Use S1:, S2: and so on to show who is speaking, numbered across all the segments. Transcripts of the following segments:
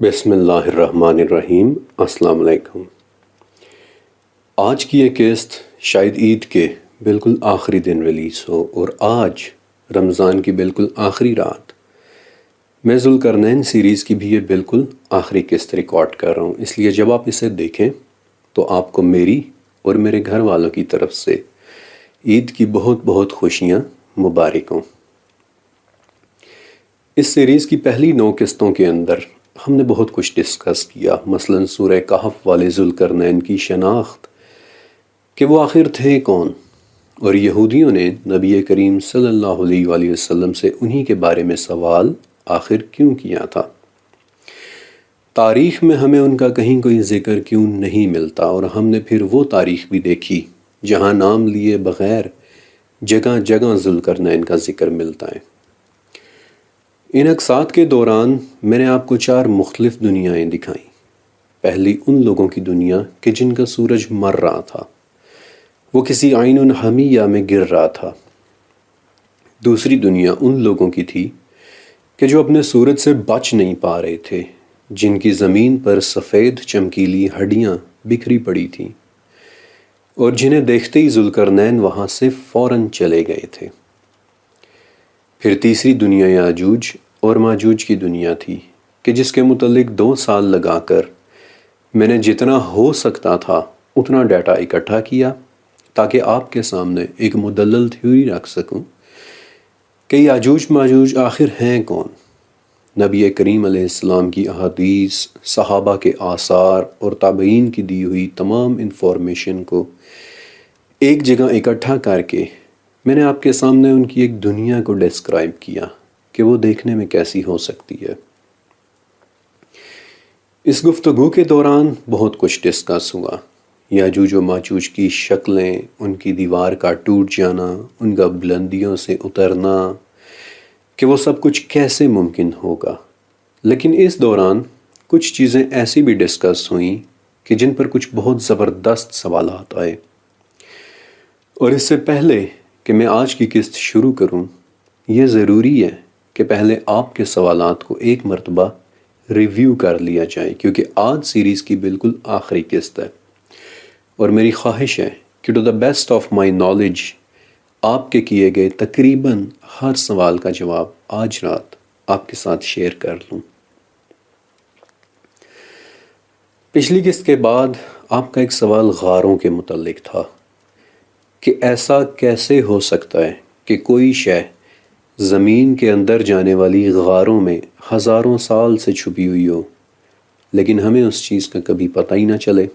S1: بسم اللہ الرحمن الرحیم۔ السلام علیکم۔ آج کی یہ قسط شاید عید کے بالکل آخری دن ریلیز ہو اور آج رمضان کی بالکل آخری رات میں ذوالقرنین سیریز کی بھی یہ بالکل آخری قسط ریکارڈ کر رہا ہوں، اس لیے جب آپ اسے دیکھیں تو آپ کو میری اور میرے گھر والوں کی طرف سے عید کی بہت بہت خوشیاں مبارک ہوں۔ اس سیریز کی پہلی 9 قسطوں کے اندر ہم نے بہت کچھ ڈسکس کیا، مثلا سورہ کہف والے ذوالقرنین کی شناخت کہ وہ آخر تھے کون، اور یہودیوں نے نبی کریم صلی اللہ علیہ وآلہ وسلم سے انہی کے بارے میں سوال آخر کیوں کیا تھا۔ تاریخ میں ہمیں ان کا کہیں کوئی ذکر کیوں نہیں ملتا، اور ہم نے پھر وہ تاریخ بھی دیکھی جہاں نام لیے بغیر جگہ جگہ ذوالقرنین کا ذکر ملتا ہے۔ ان اقساط کے دوران میں نے آپ کو 4 مختلف دنیایں دکھائیں۔ پہلی ان لوگوں کی دنیا کہ جن کا سورج مر رہا تھا، وہ کسی عین حمیہ میں گر رہا تھا۔ دوسری دنیا ان لوگوں کی تھی کہ جو اپنے سورج سے بچ نہیں پا رہے تھے، جن کی زمین پر سفید چمکیلی ہڈیاں بکھری پڑی تھیں، اور جنہیں دیکھتے ہی ذوالقرنین وہاں سے فوراً چلے گئے تھے۔ پھر تیسری دنیا یاجوج اور ماجوج کی دنیا تھی کہ جس کے متعلق 2 سال لگا کر میں نے جتنا ہو سکتا تھا اتنا ڈیٹا اکٹھا کیا تاکہ آپ کے سامنے ایک مدلل تھیوری رکھ سکوں کہ یاجوج ماجوج آخر ہیں کون۔ نبی کریم علیہ السلام کی احادیث، صحابہ کے آثار اور تابعین کی دی ہوئی تمام انفارمیشن کو ایک جگہ اکٹھا کر کے میں نے آپ کے سامنے ان کی ایک دنیا کو ڈسکرائب کیا کہ وہ دیکھنے میں کیسی ہو سکتی ہے۔ اس گفتگو کے دوران بہت کچھ ڈسکس ہوا، یاجوج و ماجوج کی شکلیں، ان کی دیوار کا ٹوٹ جانا، ان کا بلندیوں سے اترنا، کہ وہ سب کچھ کیسے ممکن ہوگا۔ لیکن اس دوران کچھ چیزیں ایسی بھی ڈسکس ہوئیں کہ جن پر کچھ بہت زبردست سوالات آئے۔ اور اس سے پہلے کہ میں آج کی قسط شروع کروں، یہ ضروری ہے کہ پہلے آپ کے سوالات کو ایک مرتبہ ریویو کر لیا جائے، کیونکہ آج سیریز کی بالکل آخری قسط ہے، اور میری خواہش ہے کہ to the best of my knowledge آپ کے کیے گئے تقریباً ہر سوال کا جواب آج رات آپ کے ساتھ شیئر کر لوں۔ پچھلی قسط کے بعد آپ کا ایک سوال غاروں کے متعلق تھا کہ ایسا کیسے ہو سکتا ہے کہ کوئی شے زمین کے اندر جانے والی غاروں میں ہزاروں سال سے چھپی ہوئی ہو لیکن ہمیں اس چیز کا کبھی پتہ ہی نہ چلے۔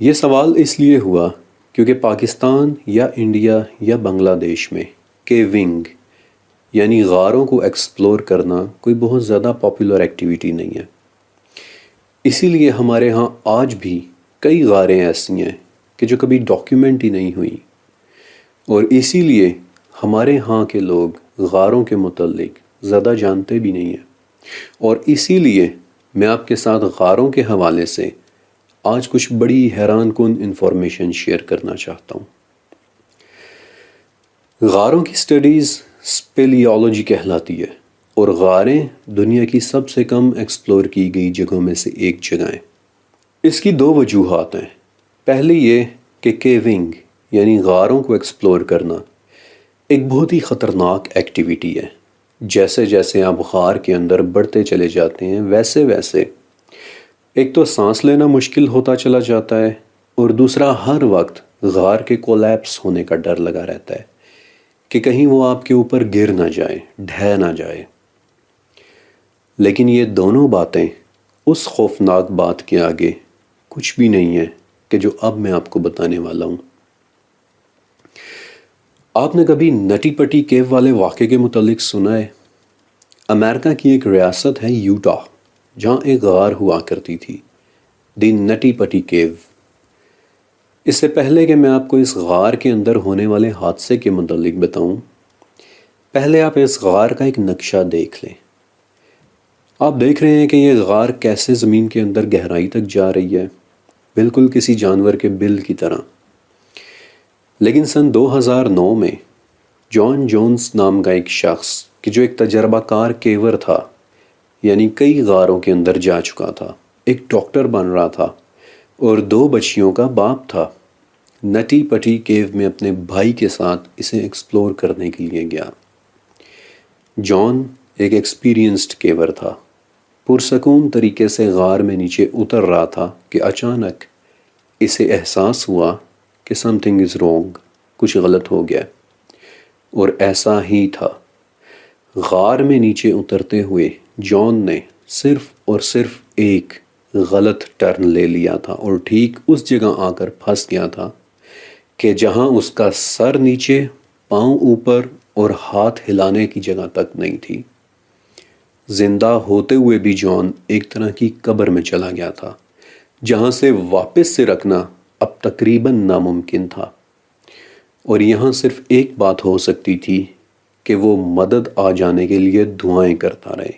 S1: یہ سوال اس لیے ہوا کیونکہ پاکستان یا انڈیا یا بنگلہ دیش میں کیونگ یعنی غاروں کو ایکسپلور کرنا کوئی بہت زیادہ پاپولر ایکٹیویٹی نہیں ہے۔ اسی لیے ہمارے ہاں آج بھی کئی غاریں ایسی ہیں کہ جو کبھی ڈاکیومنٹ ہی نہیں ہوئی، اور اسی لیے ہمارے ہاں کے لوگ غاروں کے متعلق زیادہ جانتے بھی نہیں ہیں، اور اسی لیے میں آپ کے ساتھ غاروں کے حوالے سے آج کچھ بڑی حیران کن انفارمیشن شیئر کرنا چاہتا ہوں۔ غاروں کی سٹڈیز اسپیلیالوجی کہلاتی ہے، اور غاریں دنیا کی سب سے کم ایکسپلور کی گئی جگہوں میں سے ایک جگہ ہیں۔ اس کی 2 وجوہات ہیں۔ پہلی یہ کہ کیونگ یعنی غاروں کو ایکسپلور کرنا ایک بہت ہی خطرناک ایکٹیویٹی ہے۔ جیسے جیسے آپ غار کے اندر بڑھتے چلے جاتے ہیں ویسے ویسے ایک تو سانس لینا مشکل ہوتا چلا جاتا ہے، اور دوسرا ہر وقت غار کے کولیپس ہونے کا ڈر لگا رہتا ہے کہ کہیں وہ آپ کے اوپر گر نہ جائے، ڈھہ نہ جائے۔ لیکن یہ دونوں باتیں اس خوفناک بات کے آگے کچھ بھی نہیں ہے کہ جو اب میں آپ کو بتانے والا ہوں۔ آپ نے کبھی نٹی پٹی کیو والے واقعے کے متعلق سنا ہے؟ امریکہ کی ایک ریاست ہے یوٹا، جہاں ایک غار ہوا کرتی تھی، دی نٹی پٹی کیو۔ اس سے پہلے کہ میں آپ کو اس غار کے اندر ہونے والے حادثے کے متعلق بتاؤں، پہلے آپ اس غار کا ایک نقشہ دیکھ لیں۔ آپ دیکھ رہے ہیں کہ یہ غار کیسے زمین کے اندر گہرائی تک جا رہی ہے، بالکل کسی جانور کے بل کی طرح۔ لیکن سن 2009 میں جان جونز نام کا ایک شخص کہ جو ایک تجربہ کار کیور تھا، یعنی کئی غاروں کے اندر جا چکا تھا، ایک ڈاکٹر بن رہا تھا اور 2 بچیوں کا باپ تھا۔ نٹی پٹی کیو میں اپنے بھائی کے ساتھ اسے ایکسپلور کرنے کے لیے گیا۔ جان ایک ایکسپیرینسڈ کیور تھا، پرسکون طریقے سے غار میں نیچے اتر رہا تھا کہ اچانک اسے احساس ہوا کہ سم تھنگ از رونگ، کچھ غلط ہو گیا، اور ایسا ہی تھا۔ غار میں نیچے اترتے ہوئے جان نے صرف اور صرف ایک غلط ٹرن لے لیا تھا اور ٹھیک اس جگہ آ کر پھنس گیا تھا کہ جہاں اس کا سر نیچے، پاؤں اوپر اور ہاتھ ہلانے کی جگہ تک نہیں تھی۔ زندہ ہوتے ہوئے بھی جان ایک طرح کی قبر میں چلا گیا تھا، جہاں سے واپس سے رکھنا اب تقریباً ناممکن تھا، اور یہاں صرف ایک بات ہو سکتی تھی کہ وہ مدد آ جانے کے لیے دعائیں کرتا رہے،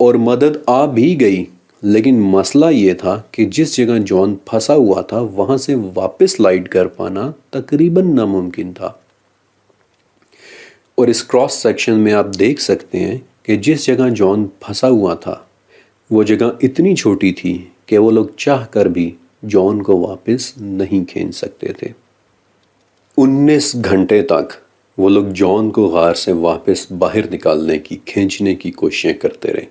S1: اور مدد آ بھی گئی، لیکن مسئلہ یہ تھا کہ جس جگہ جان پھنسا ہوا تھا وہاں سے واپس لائٹ کر پانا تقریباً ناممکن تھا۔ اور اس کراس سیکشن میں آپ دیکھ سکتے ہیں کہ جس جگہ جان پھنسا ہوا تھا وہ جگہ اتنی چھوٹی تھی کہ وہ لوگ چاہ کر بھی جان کو واپس نہیں کھینچ سکتے تھے۔ 19 گھنٹے تک وہ لوگ جان کو غار سے واپس باہر نکالنے کی، کھینچنے کی کوششیں کرتے رہے،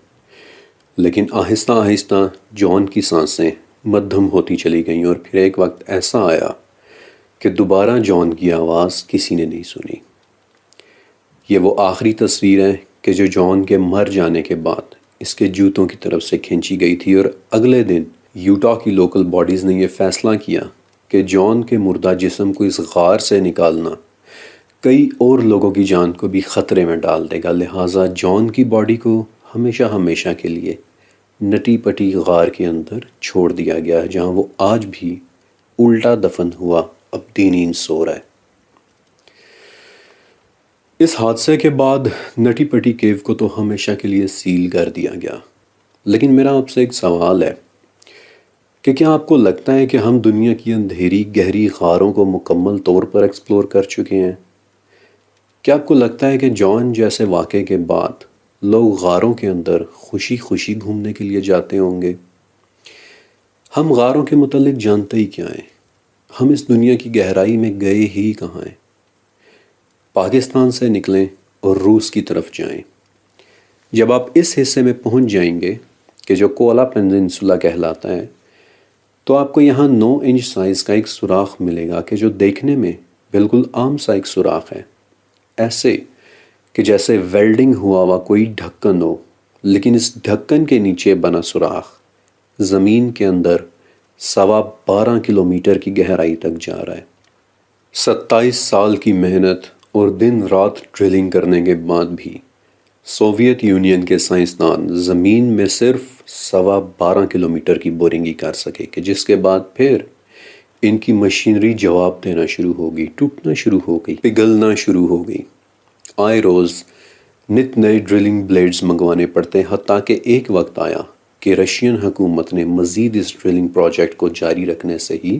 S1: لیکن آہستہ آہستہ جان کی سانسیں مدھم ہوتی چلی گئیں، اور پھر ایک وقت ایسا آیا کہ دوبارہ جان کی آواز کسی نے نہیں سنی۔ یہ وہ آخری تصویر ہے کہ جو جان کے مر جانے کے بعد اس کے جوتوں کی طرف سے کھینچی گئی تھی، اور اگلے دن یوٹا کی لوکل باڈیز نے یہ فیصلہ کیا کہ جان کے مردہ جسم کو اس غار سے نکالنا کئی اور لوگوں کی جان کو بھی خطرے میں ڈال دے گا، لہٰذا جان کی باڈی کو ہمیشہ ہمیشہ کے لیے نٹی پٹی غار کے اندر چھوڑ دیا گیا ہے، جہاں وہ آج بھی الٹا دفن ہوا ابدی نیند سو رہا ہے۔ اس حادثے کے بعد نٹی پٹی کیو کو تو ہمیشہ کے لیے سیل کر دیا گیا، لیکن میرا آپ سے ایک سوال ہے کہ کیا آپ کو لگتا ہے کہ ہم دنیا کی اندھیری گہری غاروں کو مکمل طور پر ایکسپلور کر چکے ہیں؟ کیا آپ کو لگتا ہے کہ جان جیسے واقعے کے بعد لوگ غاروں کے اندر خوشی خوشی گھومنے کے لیے جاتے ہوں گے؟ ہم غاروں کے متعلق جانتے ہی کیا ہیں؟ ہم اس دنیا کی گہرائی میں گئے ہی کہاں ہیں؟ پاکستان سے نکلیں اور روس کی طرف جائیں۔ جب آپ اس حصے میں پہنچ جائیں گے کہ جو کولا پیننسولا کہلاتا ہے، تو آپ کو یہاں 9 انچ سائز کا ایک سوراخ ملے گا کہ جو دیکھنے میں بالکل عام سا ایک سوراخ ہے، ایسے کہ جیسے ویلڈنگ ہوا کوئی ڈھکن ہو، لیکن اس ڈھکن کے نیچے بنا سوراخ زمین کے اندر 12.25 کلومیٹر کی گہرائی تک جا رہا ہے۔ 27 سال کی محنت اور دن رات ڈرلنگ کرنے کے بعد بھی سوویت یونین کے سائنسدان زمین میں صرف 12.25 کلومیٹر کی بورنگ ہی کر سکے، کہ جس کے بعد پھر ان کی مشینری جواب دینا شروع ہو گئی، ٹوٹنا شروع ہو گئی، پگھلنا شروع ہو گئی۔ آئے روز نت نئے ڈرلنگ بلیڈز منگوانے پڑتے، حتیٰ کہ ایک وقت آیا کہ رشین حکومت نے مزید اس ڈرلنگ پروجیکٹ کو جاری رکھنے سے ہی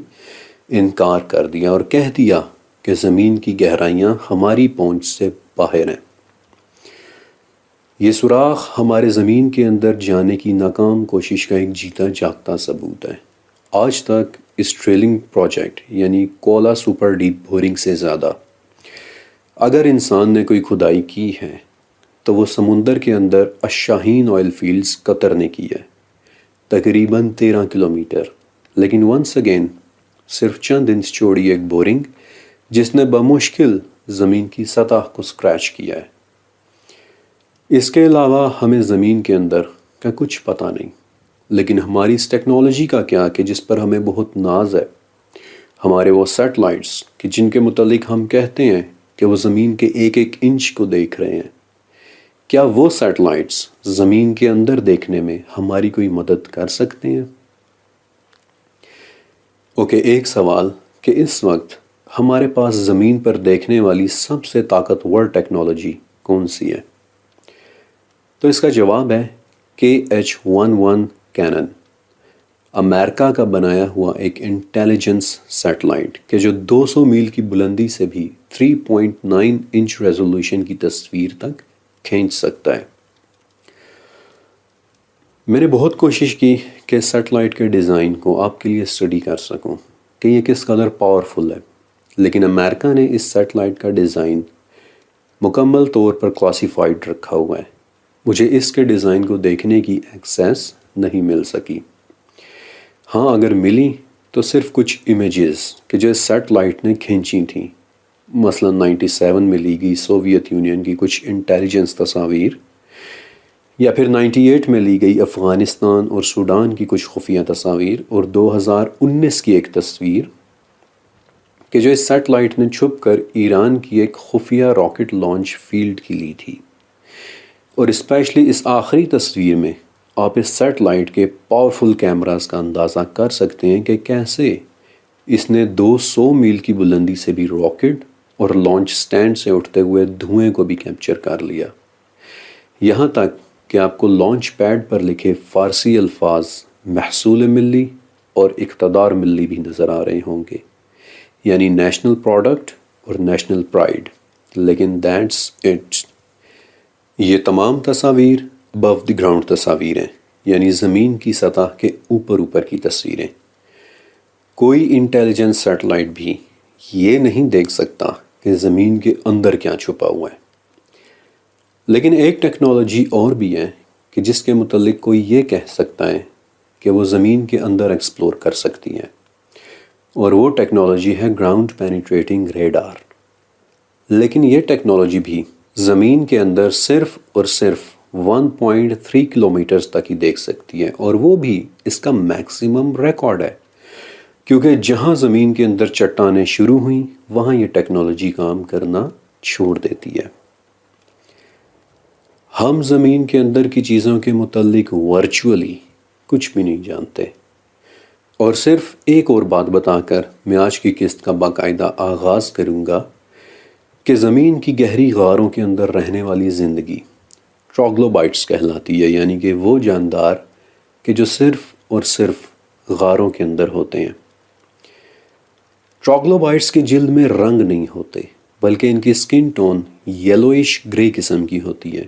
S1: انکار کر دیا اور کہہ دیا کہ زمین کی گہرائیاں ہماری پہنچ سے باہر ہیں۔ یہ سوراخ ہمارے زمین کے اندر جانے کی ناکام کوشش کا ایک جیتا جاگتا ثبوت ہے۔ آج تک اس ڈرلنگ پروجیکٹ یعنی کولا سپر ڈیپ بورنگ سے زیادہ اگر انسان نے کوئی کھدائی کی ہے تو وہ سمندر کے اندر الشاہین آئل فیلڈز قطر نے کی ہے، تقریباً 13 کلومیٹر، لیکن ونس اگین صرف چند انچ چوڑی ایک بورنگ جس نے بمشکل زمین کی سطح کو سکریچ کیا ہے۔ اس کے علاوہ ہمیں زمین کے اندر کا کچھ پتہ نہیں، لیکن ہماری اس ٹیکنالوجی کا کیا کہ جس پر ہمیں بہت ناز ہے، ہمارے وہ سیٹلائٹس کہ جن کے متعلق ہم کہتے ہیں کہ وہ زمین کے ایک ایک انچ کو دیکھ رہے ہیں، کیا وہ سیٹلائٹس زمین کے اندر دیکھنے میں ہماری کوئی مدد کر سکتے ہیں؟ اوکے، ایک سوال کہ اس وقت ہمارے پاس زمین پر دیکھنے والی سب سے طاقتور ٹیکنالوجی کون سی ہے؟ تو اس کا جواب ہے KH-11 کینن، امریکہ کا بنایا ہوا ایک انٹیلیجنس سیٹلائٹ کہ جو 200 میل کی بلندی سے بھی 3.9 انچ ریزولوشن کی تصویر تک کھینچ سکتا ہے۔ میں نے بہت کوشش کی کہ سیٹلائٹ کے ڈیزائن کو آپ کے لیے اسٹڈی کر سکوں کہ یہ کس قدر پاورفل ہے، لیکن امریکہ نے اس سیٹلائٹ کا ڈیزائن مکمل طور پر کلاسیفائڈ رکھا ہوا ہے۔ مجھے اس کے ڈیزائن کو دیکھنے کی ایکسیس نہیں مل سکی۔ ہاں اگر ملی تو صرف کچھ امیجز کہ جو سیٹلائٹ نے کھینچی تھیں، مثلا 97 میں لی گئی سوویت یونین کی کچھ انٹیلیجنس تصاویر، یا پھر 98 میں لی گئی افغانستان اور سوڈان کی کچھ خفیہ تصاویر، اور 2019 کی ایک تصویر کہ جو اس سیٹلائٹ نے چھپ کر ایران کی ایک خفیہ راکٹ لانچ فیلڈ کی لی تھی۔ اور اسپیشلی اس آخری تصویر میں آپ اس سیٹلائٹ کے پاورفل کیمراز کا اندازہ کر سکتے ہیں کہ کیسے اس نے 200 میل کی بلندی سے بھی راکٹ اور لانچ سٹینڈ سے اٹھتے ہوئے دھوئیں کو بھی کیپچر کر لیا، یہاں تک کہ آپ کو لانچ پیڈ پر لکھے فارسی الفاظ محصول ملی اور اقتدار ملی بھی نظر آ رہے ہوں گے، یعنی نیشنل پروڈکٹ اور نیشنل پرائیڈ۔ لیکن دیٹس اٹ۔ یہ تمام تصاویر ابو دی گراؤنڈ تصاویر ہیں، یعنی زمین کی سطح کے اوپر کی تصویریں۔ کوئی انٹیلیجنس سیٹلائٹ بھی یہ نہیں دیکھ سکتا کہ زمین کے اندر کیا چھپا ہوا ہے۔ لیکن ایک ٹیکنالوجی اور بھی ہے کہ جس کے متعلق کوئی یہ کہہ سکتا ہے کہ وہ زمین کے اندر ایکسپلور کر سکتی ہے، اور وہ ٹیکنالوجی ہے گراؤنڈ پینیٹریٹنگ ریڈار۔ لیکن یہ ٹیکنالوجی بھی زمین کے اندر صرف اور صرف 1.3 کلومیٹرز تک ہی دیکھ سکتی ہے، اور وہ بھی اس کا میکسیمم ریکارڈ ہے، کیونکہ جہاں زمین کے اندر چٹانیں شروع ہوئیں وہاں یہ ٹیکنالوجی کام کرنا چھوڑ دیتی ہے۔ ہم زمین کے اندر کی چیزوں کے متعلق ورچولی کچھ بھی نہیں جانتے، اور صرف ایک اور بات بتا کر میں آج کی قسط کا باقاعدہ آغاز کروں گا کہ زمین کی گہری غاروں کے اندر رہنے والی زندگی ٹراگلوبائٹس کہلاتی ہے، یعنی کہ وہ جاندار کہ جو صرف اور صرف غاروں کے اندر ہوتے ہیں۔ ٹراگلوبائٹس کی جلد میں رنگ نہیں ہوتے، بلکہ ان کی سکن ٹون یلوئش گرے قسم کی ہوتی ہے۔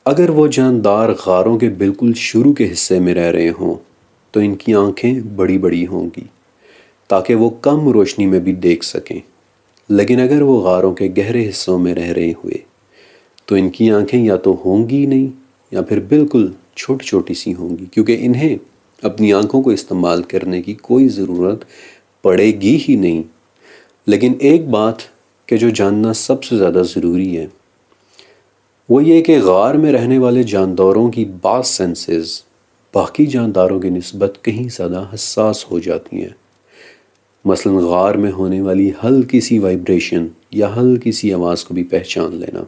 S1: اگر وہ جاندار غاروں کے بالکل شروع کے حصے میں رہ رہے ہوں تو ان کی آنکھیں بڑی بڑی ہوں گی تاکہ وہ کم روشنی میں بھی دیکھ سکیں، لیکن اگر وہ غاروں کے گہرے حصوں میں رہ رہے ہوئے تو ان کی آنکھیں یا تو ہوں گی نہیں یا پھر بالکل چھوٹی چھوٹی سی ہوں گی، کیونکہ انہیں اپنی آنکھوں کو استعمال کرنے کی کوئی ضرورت پڑے گی ہی نہیں۔ لیکن ایک بات کہ جو جاننا سب سے زیادہ ضروری ہے وہ یہ کہ غار میں رہنے والے جانداروں کی بعض سینسز باقی جانداروں کی نسبت کہیں زیادہ حساس ہو جاتی ہیں۔ مثلا غار میں ہونے والی ہلکی سی وائبریشن یا ہلکی سی آواز کو بھی پہچان لینا۔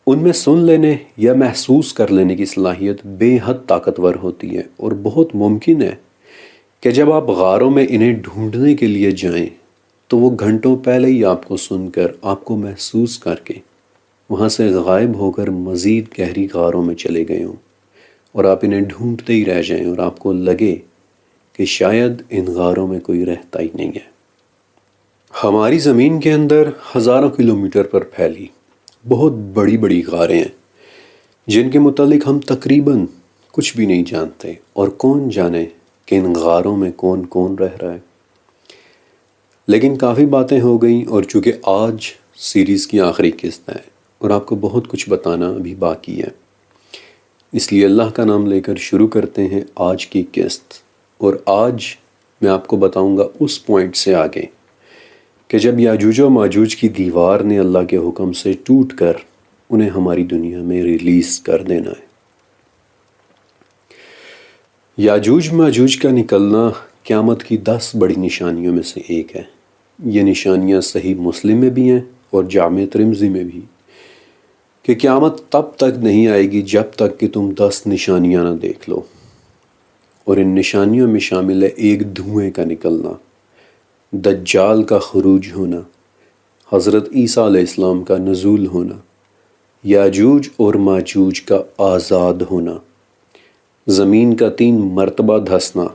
S1: ان میں سن لینے یا محسوس کر لینے کی صلاحیت بے حد طاقتور ہوتی ہے، اور بہت ممکن ہے کہ جب آپ غاروں میں انہیں ڈھونڈنے کے لیے جائیں تو وہ گھنٹوں پہلے ہی آپ کو سن کر، آپ کو محسوس کر کے وہاں سے غائب ہو کر مزید گہری غاروں میں چلے گئے ہوں، اور آپ انہیں ڈھونڈتے ہی رہ جائیں اور آپ کو لگے کہ شاید ان غاروں میں کوئی رہتا ہی نہیں ہے۔ ہماری زمین کے اندر ہزاروں کلومیٹر پر پھیلی بہت بڑی بڑی غاریں ہیں جن کے متعلق ہم تقریباً کچھ بھی نہیں جانتے، اور کون جانے کہ ان غاروں میں کون کون رہ رہا ہے۔ لیکن کافی باتیں ہو گئیں، اور چونکہ آج سیریز کی آخری قسط ہے اور آپ کو بہت کچھ بتانا ابھی باقی ہے، اس لیے اللہ کا نام لے کر شروع کرتے ہیں آج کی قسط۔ اور آج میں آپ کو بتاؤں گا اس پوائنٹ سے آگے کہ جب یاجوج و ماجوج کی دیوار نے اللہ کے حکم سے ٹوٹ کر انہیں ہماری دنیا میں ریلیز کر دینا ہے۔ یاجوج ماجوج کا نکلنا قیامت کی 10 بڑی نشانیوں میں سے ایک ہے۔ یہ نشانیاں صحیح مسلم میں بھی ہیں اور جامع ترمذی میں بھی، کہ قیامت تب تک نہیں آئے گی جب تک کہ تم 10 نشانیاں نہ دیکھ لو، اور ان نشانیوں میں شامل ہے ایک دھوئیں کا نکلنا، دجال کا خروج ہونا، حضرت عیسیٰ علیہ السلام کا نزول ہونا، یاجوج اور ماجوج کا آزاد ہونا، زمین کا 3 مرتبہ دھسنا،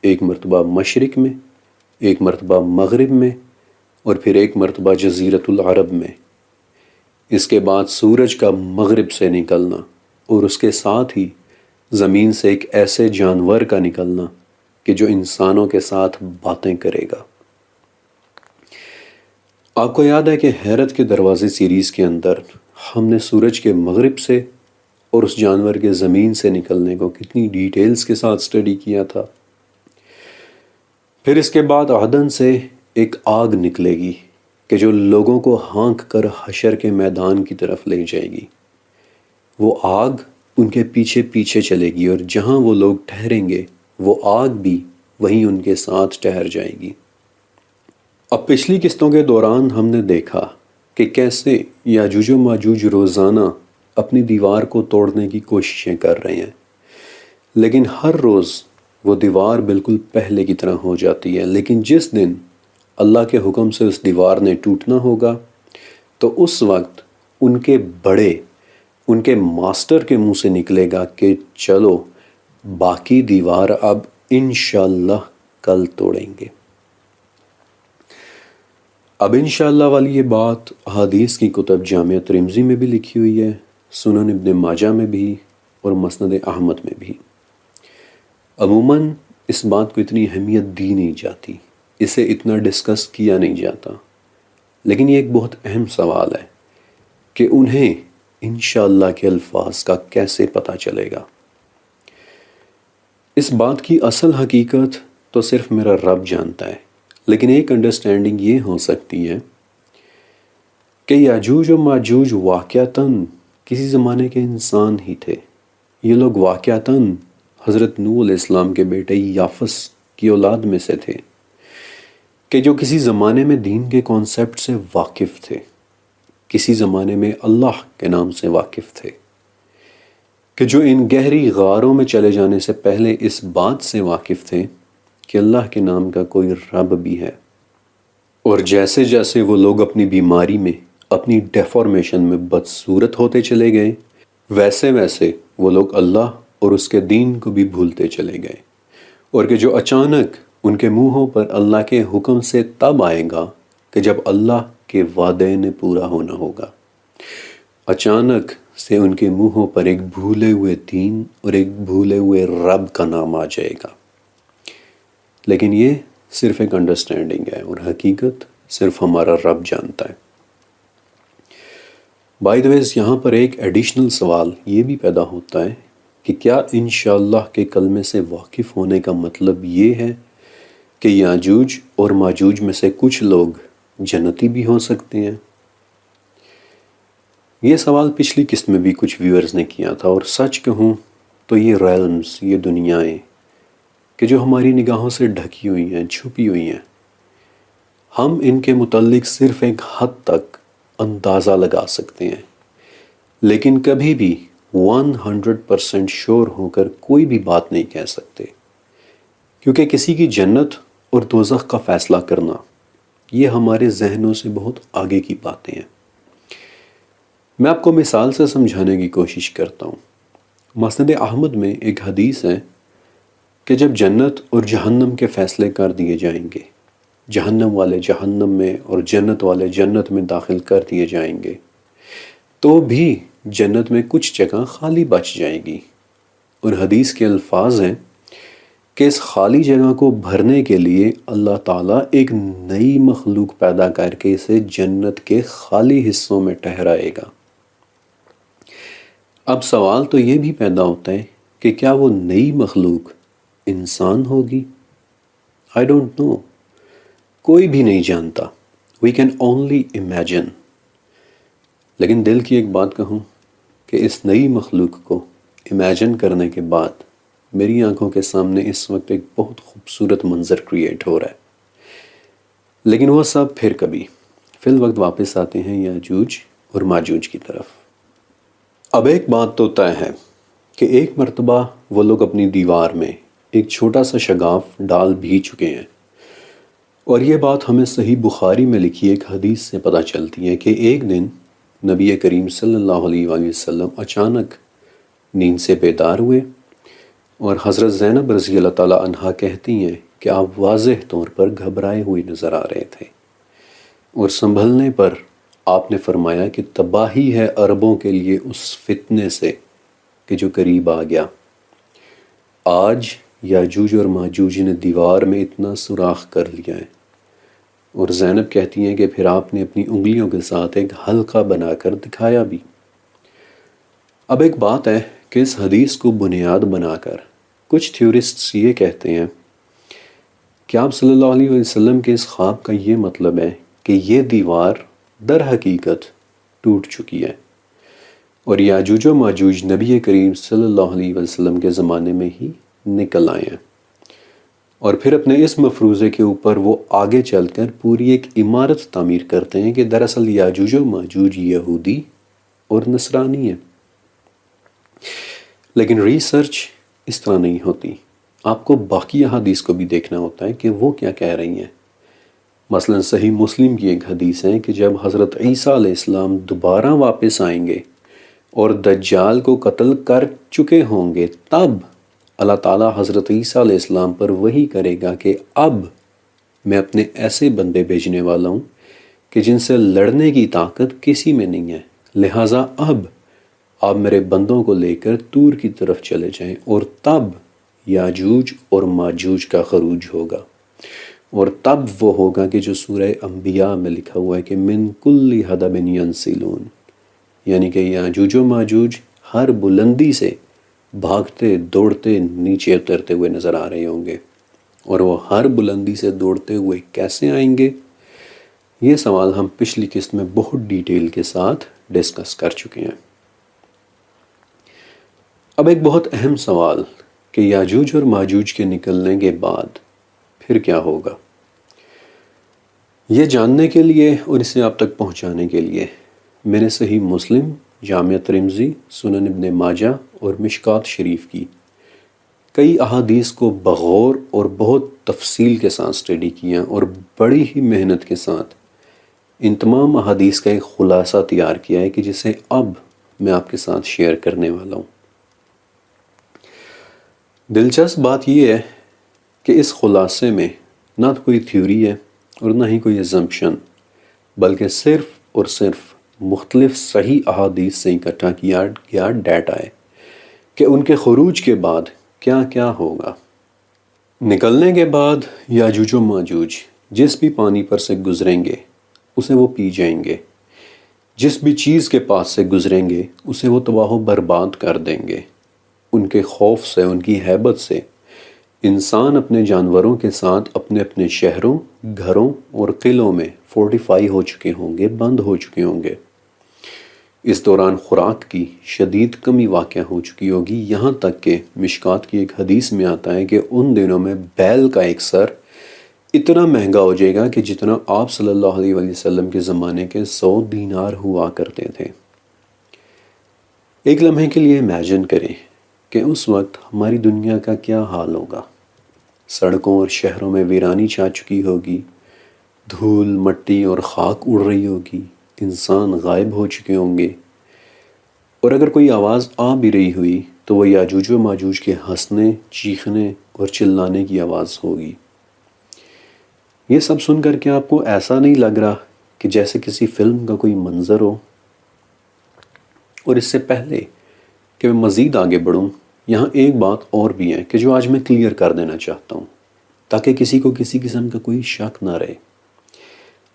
S1: ایک مرتبہ مشرق میں، ایک مرتبہ مغرب میں، اور پھر ایک مرتبہ جزیرۃ العرب میں۔ اس کے بعد سورج کا مغرب سے نکلنا، اور اس کے ساتھ ہی زمین سے ایک ایسے جانور کا نکلنا کہ جو انسانوں کے ساتھ باتیں کرے گا۔ آپ کو یاد ہے کہ حیرت کے دروازے سیریز کے اندر ہم نے سورج کے مغرب سے اور اس جانور کے زمین سے نکلنے کو کتنی ڈیٹیلز کے ساتھ سٹڈی کیا تھا۔ پھر اس کے بعد عدن سے ایک آگ نکلے گی کہ جو لوگوں کو ہانک کر حشر کے میدان کی طرف لے جائے گی۔ وہ آگ ان کے پیچھے پیچھے چلے گی اور جہاں وہ لوگ ٹھہریں گے وہ آگ بھی وہیں ان کے ساتھ ٹھہر جائے گی۔ اب پچھلی قسطوں کے دوران ہم نے دیکھا کہ کیسے یاجوج و ماجوج روزانہ اپنی دیوار کو توڑنے کی کوششیں کر رہے ہیں، لیکن ہر روز وہ دیوار بالکل پہلے کی طرح ہو جاتی ہے۔ لیکن جس دن اللہ کے حکم سے اس دیوار نے ٹوٹنا ہوگا تو اس وقت ان کے بڑے، ان کے ماسٹر کے منہ سے نکلے گا کہ چلو باقی دیوار اب انشاءاللہ کل توڑیں گے۔ اب انشاءاللہ والی یہ بات احادیث کی کتب جامع ترمذی میں بھی لکھی ہوئی ہے، سنن ابن ماجہ میں بھی اور مسند احمد میں بھی۔ عموماً اس بات کو اتنی اہمیت دی نہیں جاتی، اسے اتنا ڈسکس کیا نہیں جاتا، لیکن یہ ایک بہت اہم سوال ہے کہ انہیں انشاءاللہ کے الفاظ کا کیسے پتہ چلے گا۔ اس بات کی اصل حقیقت تو صرف میرا رب جانتا ہے، لیکن ایک انڈرسٹینڈنگ یہ ہو سکتی ہے کہ یاجوج و ماجوج واقعتاً کسی زمانے کے انسان ہی تھے۔ یہ لوگ واقعتاً حضرت نوح علیہ السلام کے بیٹے یافس کی اولاد میں سے تھے کہ جو کسی زمانے میں دین کے کانسیپٹ سے واقف تھے، کسی زمانے میں اللہ کے نام سے واقف تھے، کہ جو ان گہری غاروں میں چلے جانے سے پہلے اس بات سے واقف تھے کہ اللہ کے نام کا کوئی رب بھی ہے۔ اور جیسے جیسے وہ لوگ اپنی بیماری میں، اپنی ڈیفارمیشن میں بدصورت ہوتے چلے گئے، ویسے ویسے وہ لوگ اللہ اور اس کے دین کو بھی بھولتے چلے گئے، اور کہ جو اچانک ان کے منہوں پر اللہ کے حکم سے تب آئے گا کہ جب اللہ کے وعدے نے پورا ہونا ہوگا۔ اچانک سے ان کے منہوں پر ایک بھولے ہوئے دین اور ایک بھولے ہوئے رب کا نام آ جائے گا، لیکن یہ صرف ایک انڈرسٹینڈنگ ہے اور حقیقت صرف ہمارا رب جانتا ہے۔ بائی دا ویز یہاں پر ایک ایڈیشنل سوال یہ بھی پیدا ہوتا ہے کہ کیا انشاءاللہ کے کلمے سے واقف ہونے کا مطلب یہ ہے کہ یاجوج اور ماجوج میں سے کچھ لوگ جنتی بھی ہو سکتے ہیں؟ یہ سوال پچھلی قسط میں بھی کچھ ویورز نے کیا تھا، اور سچ کہوں تو یہ ریلمز، یہ دنیایں کہ جو ہماری نگاہوں سے ڈھکی ہوئی ہیں، چھپی ہوئی ہیں، ہم ان کے متعلق صرف ایک حد تک اندازہ لگا سکتے ہیں، لیکن کبھی بھی 100% شور ہو کر کوئی بھی بات نہیں کہہ سکتے، کیونکہ کسی کی جنت اور دوزخ کا فیصلہ کرنا یہ ہمارے ذہنوں سے بہت آگے کی باتیں ہیں۔ میں آپ کو مثال سے سمجھانے کی کوشش کرتا ہوں۔ مسند احمد میں ایک حدیث ہے کہ جب جنت اور جہنم کے فیصلے کر دیے جائیں گے، جہنم والے جہنم میں اور جنت والے جنت میں داخل کر دیے جائیں گے، تو بھی جنت میں کچھ جگہ خالی بچ جائے گی، اور حدیث کے الفاظ ہیں کہ اس خالی جگہ کو بھرنے کے لیے اللہ تعالیٰ ایک نئی مخلوق پیدا کر کے اسے جنت کے خالی حصوں میں ٹھہرائے گا۔ اب سوال تو یہ بھی پیدا ہوتا ہے کہ کیا وہ نئی مخلوق انسان ہوگی؟ I don't know، کوئی بھی نہیں جانتا، we can only imagine۔ لیکن دل کی ایک بات کہوں کہ اس نئی مخلوق کو امیجن کرنے کے بعد میری آنکھوں کے سامنے اس وقت ایک بہت خوبصورت منظر کریٹ ہو رہا ہے، لیکن وہ سب پھر کبھی، فی الوقت واپس آتے ہیں یاجوج اور ماجوج کی طرف۔ اب ایک بات تو طے ہے کہ ایک مرتبہ وہ لوگ اپنی دیوار میں ایک چھوٹا سا شگاف ڈال بھی چکے ہیں، اور یہ بات ہمیں صحیح بخاری میں لکھی ایک حدیث سے پتہ چلتی ہے کہ ایک دن نبی کریم صلی اللہ علیہ وآلہ وسلم اچانک نیند سے بیدار ہوئے، اور حضرت زینب رضی اللہ تعالیٰ عنہا کہتی ہیں کہ آپ واضح طور پر گھبرائے ہوئے نظر آ رہے تھے، اور سنبھلنے پر آپ نے فرمایا کہ تباہی ہے عربوں کے لیے اس فتنے سے کہ جو قریب آ گیا۔ آج یاجوج اور ماجوج نے دیوار میں اتنا سوراخ کر لیا ہے. اور زینب کہتی ہیں کہ پھر آپ نے اپنی انگلیوں کے ساتھ ایک حلقہ بنا کر دکھایا بھی. اب ایک بات ہے کہ اس حدیث کو بنیاد بنا کر کچھ تھیورسٹس یہ کہتے ہیں کہ آپ صلی اللہ علیہ وسلم کے اس خواب کا یہ مطلب ہے کہ یہ دیوار در حقیقت ٹوٹ چکی ہے اور یاجوج و ماجوج نبی کریم صلی اللہ علیہ وسلم کے زمانے میں ہی نکل آئے ہیں. اور پھر اپنے اس مفروضے کے اوپر وہ آگے چل کر پوری ایک عمارت تعمیر کرتے ہیں کہ دراصل یاجوج و ماجوج یہودی اور نصرانی ہیں. لیکن ریسرچ اس طرح نہیں ہوتی. آپ کو باقی احادیث کو بھی دیکھنا ہوتا ہے کہ وہ کیا کہہ رہی ہیں. مثلا صحیح مسلم کی ایک حدیث ہے کہ جب حضرت عیسیٰ علیہ السلام دوبارہ واپس آئیں گے اور دجال کو قتل کر چکے ہوں گے تب اللہ تعالیٰ حضرت عیسیٰ علیہ السلام پر وحی کرے گا کہ اب میں اپنے ایسے بندے بھیجنے والا ہوں کہ جن سے لڑنے کی طاقت کسی میں نہیں ہے، لہٰذا اب آپ میرے بندوں کو لے کر طور کی طرف چلے جائیں اور تب یاجوج اور ماجوج کا خروج ہوگا. اور تب وہ ہوگا کہ جو سورہ انبیاء میں لکھا ہوا ہے کہ من کل حدب ینسلون، یعنی کہ یاجوج و ماجوج ہر بلندی سے بھاگتے دوڑتے نیچے اترتے ہوئے نظر آ رہے ہوں گے. اور وہ ہر بلندی سے دوڑتے ہوئے کیسے آئیں گے، یہ سوال ہم پچھلی قسط میں بہت ڈیٹیل کے ساتھ ڈسکس کر چکے ہیں. اب ایک بہت اہم سوال کہ یاجوج اور ماجوج کے نکلنے کے بعد پھر کیا ہوگا. یہ جاننے کے لیے اور اسے آپ تک پہنچانے کے لیے میں نے صحیح مسلم، جامع ترمذی، سنن ابن ماجہ اور مشکات شریف کی کئی احادیث کو بغور اور بہت تفصیل کے ساتھ اسٹڈی کیا اور بڑی ہی محنت کے ساتھ ان تمام احادیث کا ایک خلاصہ تیار کیا ہے کہ جسے اب میں آپ کے ساتھ شیئر کرنے والا ہوں. دلچسپ بات یہ ہے کہ اس خلاصے میں نہ تو کوئی تھیوری ہے اور نہ ہی کوئی ایزمپشن، بلکہ صرف اور صرف مختلف صحیح احادیث سے اکٹھا کیا گیا ڈیٹا ہے کہ ان کے خروج کے بعد کیا کیا ہوگا. نکلنے کے بعد یاجوج و ماجوج جس بھی پانی پر سے گزریں گے اسے وہ پی جائیں گے، جس بھی چیز کے پاس سے گزریں گے اسے وہ تباہ و برباد کر دیں گے. ان کے خوف سے، ان کی ہیبت سے انسان اپنے جانوروں کے ساتھ اپنے اپنے شہروں، گھروں اور قلعوں میں فورٹیفائی ہو چکے ہوں گے، بند ہو چکے ہوں گے. اس دوران خوراک کی شدید کمی واقع ہو چکی ہوگی، یہاں تک کہ مشکات کی ایک حدیث میں آتا ہے کہ ان دنوں میں بیل کا ایک سر اتنا مہنگا ہو جائے گا کہ جتنا آپ صلی اللہ علیہ وسلم کے زمانے کے 100 دینار ہوا کرتے تھے. ایک لمحے کے لیے امیجن کریں کہ اس وقت ہماری دنیا کا کیا حال ہوگا. سڑکوں اور شہروں میں ویرانی چھا چکی ہوگی، دھول، مٹی اور خاک اڑ رہی ہوگی، انسان غائب ہو چکے ہوں گے، اور اگر کوئی آواز آ بھی رہی ہوئی تو وہ یاجوج و ماجوج کے ہنسنے، چیخنے اور چلانے کی آواز ہوگی. یہ سب سن کر کے آپ کو ایسا نہیں لگ رہا کہ جیسے کسی فلم کا کوئی منظر ہو؟ اور اس سے پہلے کہ میں مزید آگے بڑھوں، یہاں ایک بات اور بھی ہے کہ جو آج میں کلیئر کر دینا چاہتا ہوں تاکہ کسی کو کسی قسم کا کوئی شک نہ رہے،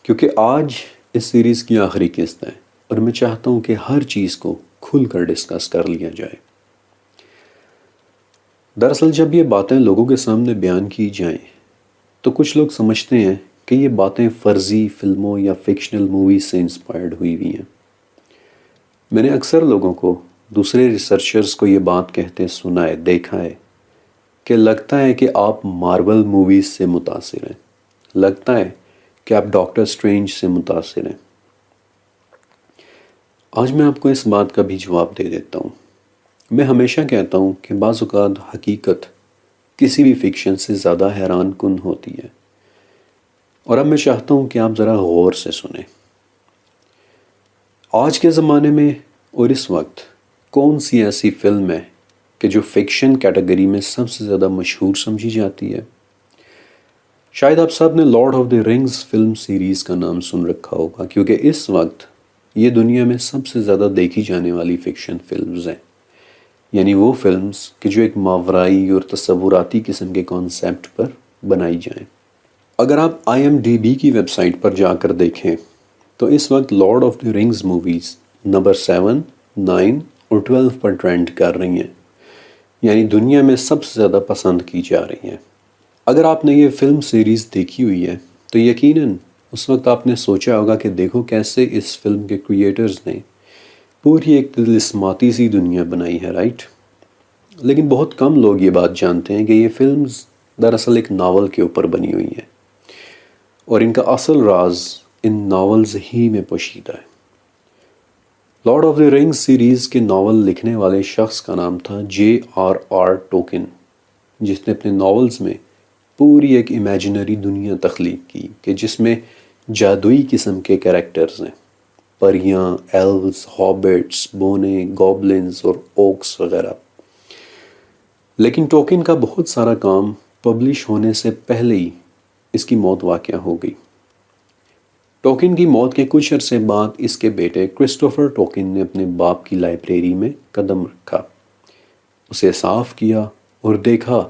S1: کیونکہ آج اس سیریز کی آخری قسط ہے اور میں چاہتا ہوں کہ ہر چیز کو کھل کر ڈسکس کر لیا جائے. دراصل جب یہ باتیں لوگوں کے سامنے بیان کی جائیں تو کچھ لوگ سمجھتے ہیں کہ یہ باتیں فرضی فلموں یا فکشنل موویز سے انسپائرڈ ہوئی ہوئی ہیں. میں نے اکثر لوگوں کو، دوسرے ریسرچرز کو یہ بات کہتے سنا ہے، دیکھا ہے کہ لگتا ہے کہ آپ مارول موویز سے متاثر ہیں، لگتا ہے کہ آپ ڈاکٹر اسٹرینج سے متاثر ہیں. آج میں آپ کو اس بات کا بھی جواب دے دیتا ہوں. میں ہمیشہ کہتا ہوں کہ بعض اوقات حقیقت کسی بھی فکشن سے زیادہ حیران کن ہوتی ہے، اور اب میں چاہتا ہوں کہ آپ ذرا غور سے سنیں. آج کے زمانے میں اور اس وقت کون سی ایسی فلم ہے کہ جو فکشن کیٹیگری میں سب سے زیادہ مشہور سمجھی جاتی ہے؟ شاید آپ سب نے Lord of the Rings film series کا نام سن رکھا ہوگا، کیونکہ اس وقت یہ دنیا میں سب سے زیادہ دیکھی جانے والی فکشن فلمز ہیں. یعنی وہ فلمز کہ جو ایک ماورائی اور تصوراتی قسم کے کانسیپٹ پر بنائی جائیں۔ اگر آپ IMDb کی ویب سائٹ پر جا کر دیکھیں تو اس وقت Lord of the Rings movies number 7، 9 اور 12 پر ٹرینڈ کر رہی ہیں، یعنی دنیا میں سب سے زیادہ پسند کی جا رہی ہیں۔ اگر آپ نے یہ فلم سیریز دیکھی ہوئی ہے تو یقیناً اس وقت آپ نے سوچا ہوگا کہ دیکھو کیسے اس فلم کے کریٹرز نے پوری ایک طلسماتی سی دنیا بنائی ہے، رائٹ؟ لیکن بہت کم لوگ یہ بات جانتے ہیں کہ یہ فلمز دراصل ایک ناول کے اوپر بنی ہوئی ہیں، اور ان کا اصل راز ان ناولز ہی میں پوشیدہ ہے۔ Lord of the Rings series کے ناول لکھنے والے شخص کا نام تھا J.R.R. ٹولکین، جس نے اپنے ناولز میں پوری ایک امیجنری دنیا تخلیق کی کہ جس میں جادوئی قسم کے کریکٹرز ہیں، پریاں، ایلوز، ہابٹس، بونے، گوبلنز اور اوکس وغیرہ۔ لیکن ٹولکین کا بہت سارا کام پبلش ہونے سے پہلے ہی اس کی موت واقع ہو گئی۔ ٹولکین کی موت کے کچھ عرصے بعد اس کے بیٹے کرسٹوفر ٹولکین نے اپنے باپ کی لائبریری میں قدم رکھا، اسے صاف کیا اور دیکھا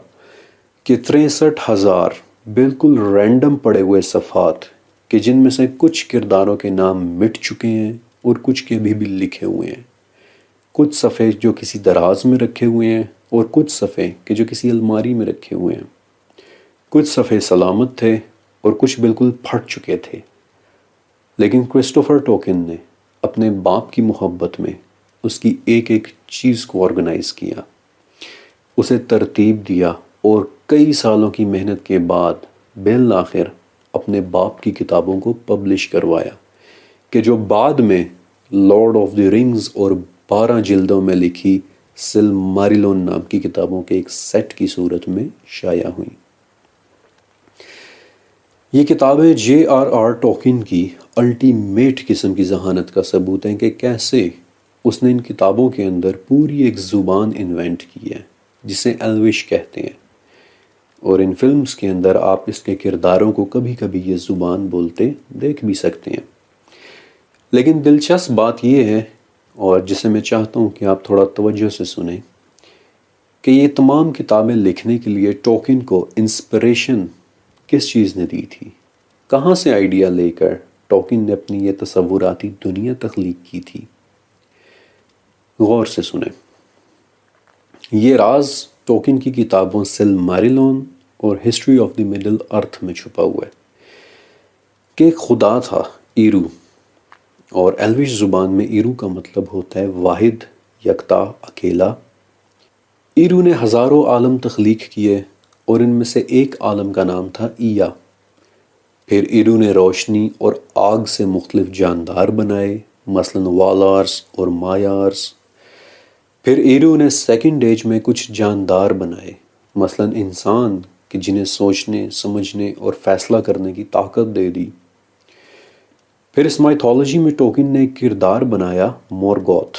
S1: کہ 63,000 بالکل رینڈم پڑے ہوئے صفحات کہ جن میں سے کچھ کرداروں کے نام مٹ چکے ہیں اور کچھ کے بھی لکھے ہوئے ہیں، کچھ صفحے جو کسی دراز میں رکھے ہوئے ہیں اور کچھ صفحے کہ جو کسی الماری میں رکھے ہوئے ہیں، کچھ صفحے سلامت تھے اور کچھ بالکل پھٹ چکے تھے۔ لیکن کرسٹوفر ٹولکین نے اپنے باپ کی محبت میں اس کی ایک ایک چیز کو آرگنائز کیا، اسے ترتیب دیا اور کئی سالوں کی محنت کے بعد بالآخر اپنے باپ کی کتابوں کو پبلش کروایا کہ جو بعد میں لارڈ آف دی رنگز اور 12 جلدوں میں لکھی سلماریلون نام کی کتابوں کے ایک سیٹ کی صورت میں شائع ہوئیں۔ یہ کتابیں J.R.R. ٹولکین کی الٹیمیٹ قسم کی ذہانت کا ثبوت ہیں کہ کیسے اس نے ان کتابوں کے اندر پوری ایک زبان انوینٹ کی ہے جسے ایلوش کہتے ہیں، اور ان فلمز کے اندر آپ اس کے کرداروں کو کبھی کبھی یہ زبان بولتے دیکھ بھی سکتے ہیں۔ لیکن دلچسپ بات یہ ہے، اور جسے میں چاہتا ہوں کہ آپ تھوڑا توجہ سے سنیں، کہ یہ تمام کتابیں لکھنے کے لیے ٹولکین کو انسپریشن کس چیز نے دی تھی؟ کہاں سے آئیڈیا لے کر ٹولکین نے اپنی یہ تصوراتی دنیا تخلیق کی تھی؟ غور سے سنیں۔ یہ راز ٹولکین کی کتابوں سلماریلون اور ہسٹری آف دی مڈل ارتھ میں چھپا ہوا ہے کہ ایک خدا تھا، ایرو، اور ایلوش زبان میں ایرو کا مطلب ہوتا ہے واحد، یکتا، اکیلا۔ ایرو نے ہزاروں عالم تخلیق کیے اور ان میں سے ایک عالم کا نام تھا ایا۔ پھر ایرو نے روشنی اور آگ سے مختلف جاندار بنائے، مثلاً والارز اور مایارز۔ پھر ایرو نے سیکنڈ ایج میں کچھ جاندار بنائے، مثلاً انسان کہ جنہیں سوچنے، سمجھنے اور فیصلہ کرنے کی طاقت دے دی۔ پھر اس مائتھولوجی میں ٹولکین نے ایک کردار بنایا مورگوتھ،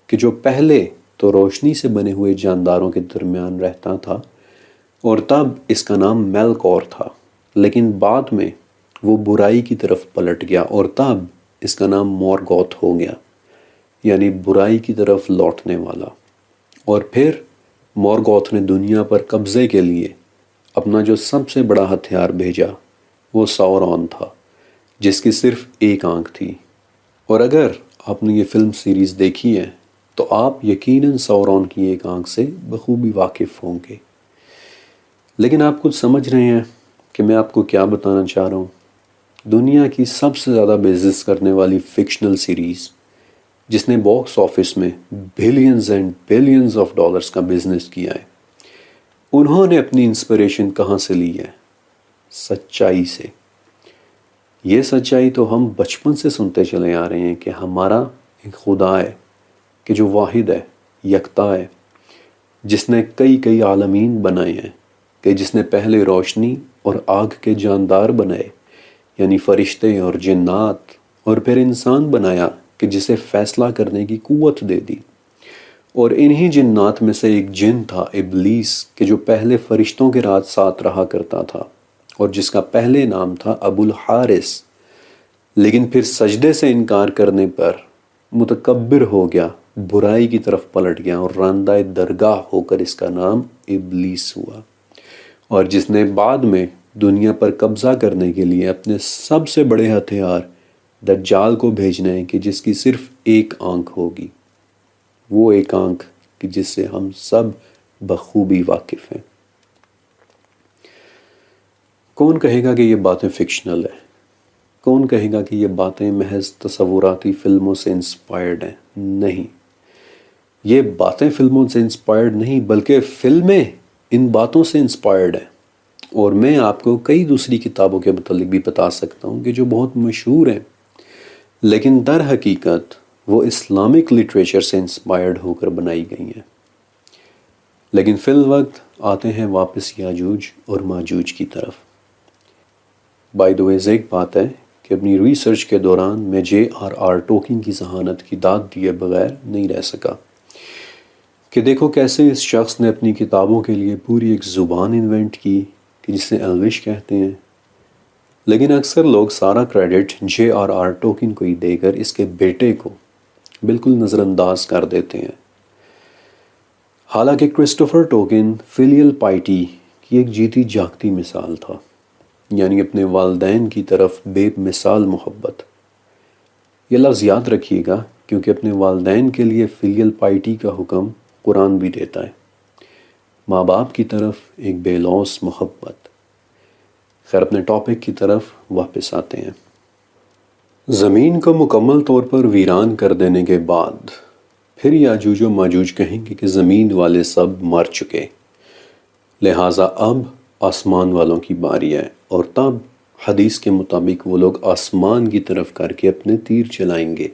S1: کہ جو پہلے تو روشنی سے بنے ہوئے جانداروں کے درمیان رہتا تھا اور تب اس کا نام میلکور تھا، لیکن بعد میں وہ برائی کی طرف پلٹ گیا اور تب اس کا نام مورگوتھ ہو گیا، یعنی برائی کی طرف لوٹنے والا۔ اور پھر مورگوتھ نے دنیا پر قبضے کے لیے اپنا جو سب سے بڑا ہتھیار بھیجا وہ ساورون تھا، جس کی صرف ایک آنکھ تھی۔ اور اگر آپ نے یہ فلم سیریز دیکھی ہے تو آپ یقیناً ساورون کی ایک آنکھ سے بخوبی واقف ہوں گے۔ لیکن آپ کچھ سمجھ رہے ہیں کہ میں آپ کو کیا بتانا چاہ رہا ہوں؟ دنیا کی سب سے زیادہ بزنس کرنے والی فکشنل سیریز جس نے باکس آفس میں billions and billions of dollars کا بزنس کیا ہے، انہوں نے اپنی انسپریشن کہاں سے لی ہے؟ سچائی سے۔ یہ سچائی تو ہم بچپن سے سنتے چلے آ رہے ہیں کہ ہمارا ایک خدا ہے کہ جو واحد ہے، یکتا ہے، جس نے کئی عالمین بنائے ہیں، کہ جس نے پہلے روشنی اور آگ کے جاندار بنائے یعنی فرشتے اور جنات، اور پھر انسان بنایا کہ جسے فیصلہ کرنے کی قوت دے دی۔ اور انہی جنات میں سے ایک جن تھا ابلیس، کہ جو پہلے فرشتوں کے ساتھ رہا کرتا تھا اور جس کا پہلے نام تھا ابو الحارث، لیکن پھر سجدے سے انکار کرنے پر متکبر ہو گیا برائی کی طرف پلٹ گیا اور راندہ درگاہ ہو کر اس کا نام ابلیس ہوا، اور جس نے بعد میں دنیا پر قبضہ کرنے کے لیے اپنے سب سے بڑے ہتھیار دجال کو بھیجنا ہے کہ جس کی صرف ایک آنکھ ہوگی، وہ ایک آنکھ کہ جس سے ہم سب بخوبی واقف ہیں۔ کون کہے گا کہ یہ باتیں فکشنل ہیں؟ کون کہے گا کہ یہ باتیں محض تصوراتی فلموں سے انسپائرڈ ہیں؟ نہیں، یہ باتیں فلموں سے انسپائرڈ نہیں بلکہ فلمیں ان باتوں سے انسپائرڈ ہیں۔ اور میں آپ کو کئی دوسری کتابوں کے متعلق بھی بتا سکتا ہوں کہ جو بہت مشہور ہیں، لیکن در حقیقت وہ اسلامک لٹریچر سے انسپائرڈ ہو کر بنائی گئی ہیں، لیکن فی الوقت آتے ہیں واپس یاجوج اور ماجوج کی طرف۔ بائی دا ویز ایک بات ہے کہ اپنی ریسرچ کے دوران میں J.R.R. ٹولکین کی ذہانت کی داد دیے بغیر نہیں رہ سکا کہ دیکھو کیسے اس شخص نے اپنی کتابوں کے لیے پوری ایک زبان انوینٹ کی کہ جسے ایلوش کہتے ہیں، لیکن اکثر لوگ سارا کریڈٹ J.R.R. ٹولکین کو ہی دے کر اس کے بیٹے کو بالکل نظر انداز کر دیتے ہیں۔ حالانکہ کرسٹوفر ٹولکین فلیل پائٹی کی ایک جیتی جاگتی مثال تھا، یعنی اپنے والدین کی طرف بے مثال محبت۔ یہ لفظ یاد رکھیے گا کیونکہ اپنے والدین کے لیے فلیل پائٹی کا حکم قرآن بھی دیتا ہے، ماں باپ کی طرف ایک بے لوث محبت۔ خیر، اپنے ٹاپک کی طرف واپس آتے ہیں۔ زمین کو مکمل طور پر ویران کر دینے کے بعد پھر یاجوج و ماجوج کہیں گے کہ زمین والے سب مر چکے، لہٰذا اب آسمان والوں کی باری ہے، اور تب حدیث کے مطابق وہ لوگ آسمان کی طرف کر کے اپنے تیر چلائیں گے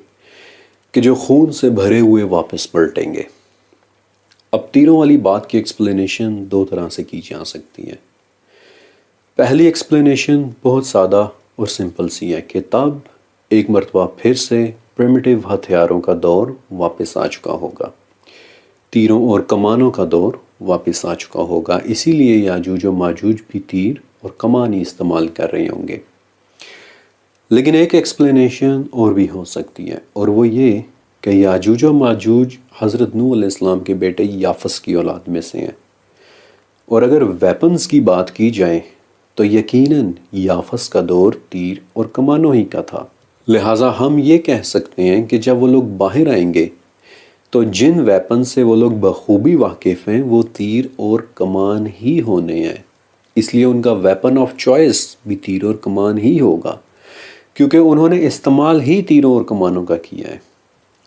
S1: کہ جو خون سے بھرے ہوئے واپس پلٹیں گے۔ اب تیروں والی بات کی ایکسپلینیشن دو طرح سے کی جا سکتی ہے۔ پہلی ایکسپلینیشن بہت سادہ اور سمپل سی ہے کہ تب ایک مرتبہ پھر سے پریمیٹیو ہتھیاروں کا دور واپس آ چکا ہوگا، تیروں اور کمانوں کا دور واپس آ چکا ہوگا، اسی لیے یاجوج و ماجوج بھی تیر اور کمان ہی استعمال کر رہے ہوں گے۔ لیکن ایک ایکسپلینیشن اور بھی ہو سکتی ہے، اور وہ یہ کہ یاجوج و ماجوج حضرت نوح علیہ السلام کے بیٹے یافس کی اولاد میں سے ہیں، اور اگر ویپنز کی بات کی جائے تو یقیناً یافس کا دور تیر اور کمانوں ہی کا تھا، لہٰذا ہم یہ کہہ سکتے ہیں کہ جب وہ لوگ باہر آئیں گے تو جن ویپن سے وہ لوگ بخوبی واقف ہیں وہ تیر اور کمان ہی ہونے ہیں، اس لیے ان کا ویپن آف چوائس بھی تیر اور کمان ہی ہوگا، کیونکہ انہوں نے استعمال ہی تیروں اور کمانوں کا کیا ہے،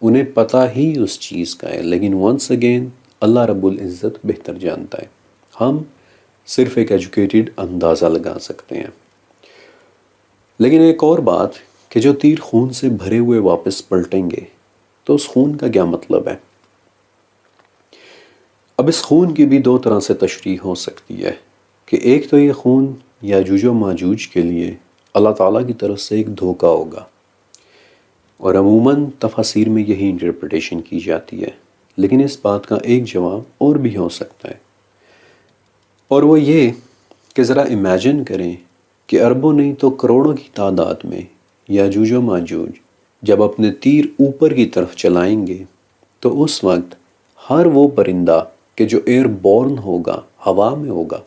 S1: انہیں پتہ ہی اس چیز کا ہے۔ لیکن ونس اگین اللہ رب العزت بہتر جانتا ہے، ہم صرف ایک ایجوکیٹڈ اندازہ لگا سکتے ہیں۔ لیکن ایک اور بات کہ جو تیر خون سے بھرے ہوئے واپس پلٹیں گے تو اس خون کا کیا مطلب ہے؟ اب اس خون کی بھی دو طرح سے تشریح ہو سکتی ہے کہ ایک تو یہ خون یاجوج و ماجوج کے لیے اللہ تعالیٰ کی طرف سے ایک دھوکہ ہوگا، اور عموماً تفاسیر میں یہی انٹرپریٹیشن کی جاتی ہے، لیکن اس بات کا ایک جواب اور بھی ہو سکتا ہے، اور وہ یہ کہ ذرا امیجن کریں کہ اربوں نہیں تو کروڑوں کی تعداد میں یاجوج و ماجوج جب اپنے تیر اوپر کی طرف چلائیں گے تو اس وقت ہر وہ پرندہ کہ جو ایئر بورن ہوگا، ہوا میں ہوگا،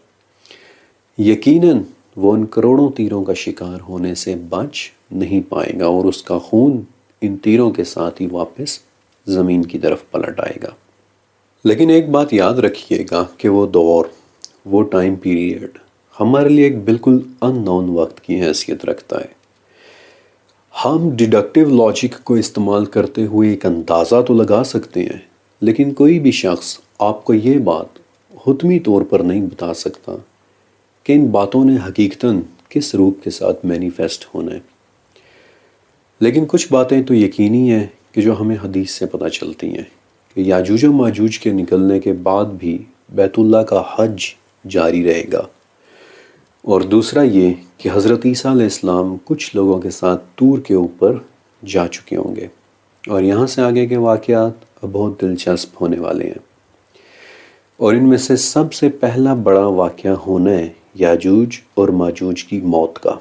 S1: یقیناً وہ ان کروڑوں تیروں کا شکار ہونے سے بچ نہیں پائے گا، اور اس کا خون ان تیروں کے ساتھ ہی واپس زمین کی طرف پلٹ آئے گا۔ لیکن ایک بات یاد رکھیے گا کہ وہ دور، وہ ٹائم پیریڈ ہمارے لیے ایک بالکل ان نون وقت کی حیثیت رکھتا ہے۔ ہم ڈیڈکٹیو لاجک کو استعمال کرتے ہوئے ایک اندازہ تو لگا سکتے ہیں، لیکن کوئی بھی شخص آپ کو یہ بات حتمی طور پر نہیں بتا سکتا کہ ان باتوں نے حقیقتاً کس روپ کے ساتھ مینیفیسٹ ہونا ہے۔ لیکن کچھ باتیں تو یقینی ہیں کہ جو ہمیں حدیث سے پتہ چلتی ہیں کہ یاجوج و ماجوج کے نکلنے کے بعد بھی بیت اللہ کا حج جاری رہے گا، اور دوسرا یہ کہ حضرت عیسیٰ علیہ السلام کچھ لوگوں کے ساتھ طور کے اوپر جا چکے ہوں گے، اور یہاں سے آگے کے واقعات اب بہت دلچسپ ہونے والے ہیں، اور ان میں سے سب سے پہلا بڑا واقعہ ہونا ہے یاجوج اور ماجوج کی موت کا۔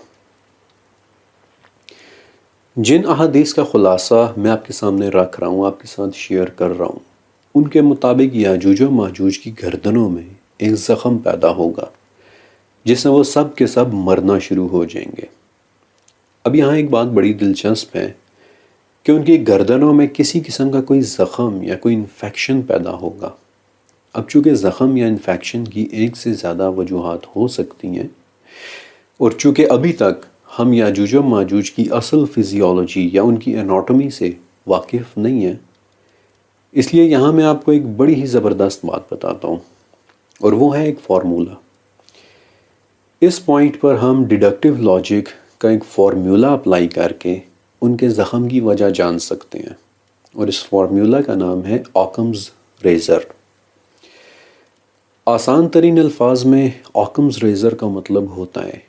S1: جن احادیث کا خلاصہ میں آپ کے سامنے رکھ رہا ہوں، آپ کے ساتھ شیئر کر رہا ہوں، ان کے مطابق یاجوج و ماجوج کی گردنوں میں ایک زخم پیدا ہوگا جس سے وہ سب کے سب مرنا شروع ہو جائیں گے۔ اب یہاں ایک بات بڑی دلچسپ ہے کہ ان کی گردنوں میں کسی قسم کا کوئی زخم یا کوئی انفیکشن پیدا ہوگا۔ اب چونکہ زخم یا انفیکشن کی ایک سے زیادہ وجوہات ہو سکتی ہیں، اور چونکہ ابھی تک ہم یاجوج و ماجوج کی اصل فزیولوجی یا ان کی اناٹومی سے واقف نہیں ہیں، اس لیے یہاں میں آپ کو ایک بڑی ہی زبردست بات بتاتا ہوں، اور وہ ہے ایک فارمولا۔ اس پوائنٹ پر ہم ڈیڈکٹیو لاجک کا ایک فارمولا اپلائی کر کے ان کے زخم کی وجہ جان سکتے ہیں، اور اس فارمولا کا نام ہے آکمز ریزر۔ آسان ترین الفاظ میں آکمز ریزر کا مطلب ہوتا ہے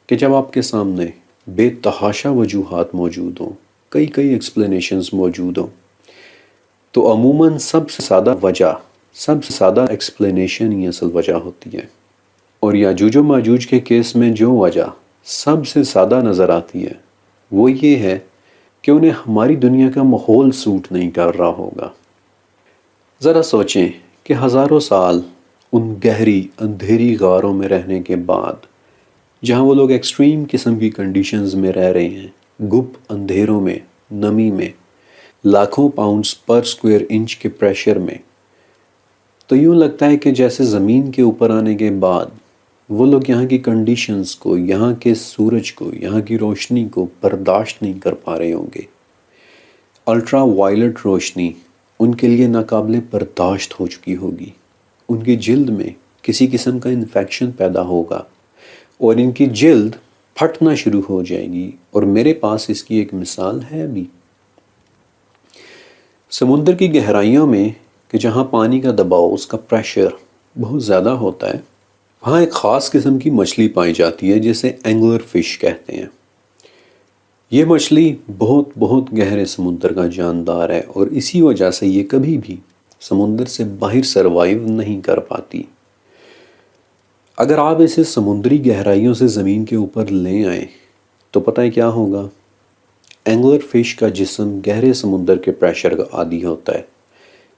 S1: کہ جب آپ کے سامنے بے تحاشا وجوہات موجود ہوں، کئی ایکسپلینیشنز موجود ہوں، تو عموماً سب سے سادہ وجہ، سب سے سادہ ایکسپلینیشن ہی اصل وجہ ہوتی ہے۔ اور یاجوج و ماجوج کے کیس میں جو وجہ سب سے سادہ نظر آتی ہے وہ یہ ہے کہ انہیں ہماری دنیا کا ماحول سوٹ نہیں کر رہا ہوگا۔ ذرا سوچیں کہ ہزاروں سال ان گہری اندھیری غاروں میں رہنے کے بعد، جہاں وہ لوگ ایکسٹریم قسم کی کنڈیشنز میں رہ رہے ہیں، گپ اندھیروں میں، نمی میں، لاکھوں پاؤنڈز پر سکوئر انچ کے پریشر میں، تو یوں لگتا ہے کہ جیسے زمین کے اوپر آنے کے بعد وہ لوگ یہاں کی کنڈیشنز کو، یہاں کے سورج کو، یہاں کی روشنی کو برداشت نہیں کر پا رہے ہوں گے۔ الٹرا وائلٹ روشنی ان کے لیے ناقابل برداشت ہو چکی ہوگی، ان کی جلد میں کسی قسم کا انفیکشن پیدا ہوگا اور ان کی جلد پھٹنا شروع ہو جائے گی، اور میرے پاس اس کی ایک مثال ہے بھی۔ سمندر کی گہرائیوں میں کہ جہاں پانی کا دباؤ، اس کا پریشر بہت زیادہ ہوتا ہے، وہاں ایک خاص قسم کی مچھلی پائی جاتی ہے جسے اینگلر فش کہتے ہیں۔ یہ مچھلی بہت گہرے سمندر کا جاندار ہے، اور اسی وجہ سے یہ کبھی بھی سمندر سے باہر سروائیو نہیں کر پاتی۔ اگر آپ اسے سمندری گہرائیوں سے زمین کے اوپر لے آئیں تو پتہ ہے کیا ہوگا؟ اینگلر فش کا جسم گہرے سمندر کے پریشر کا عادی ہوتا ہے،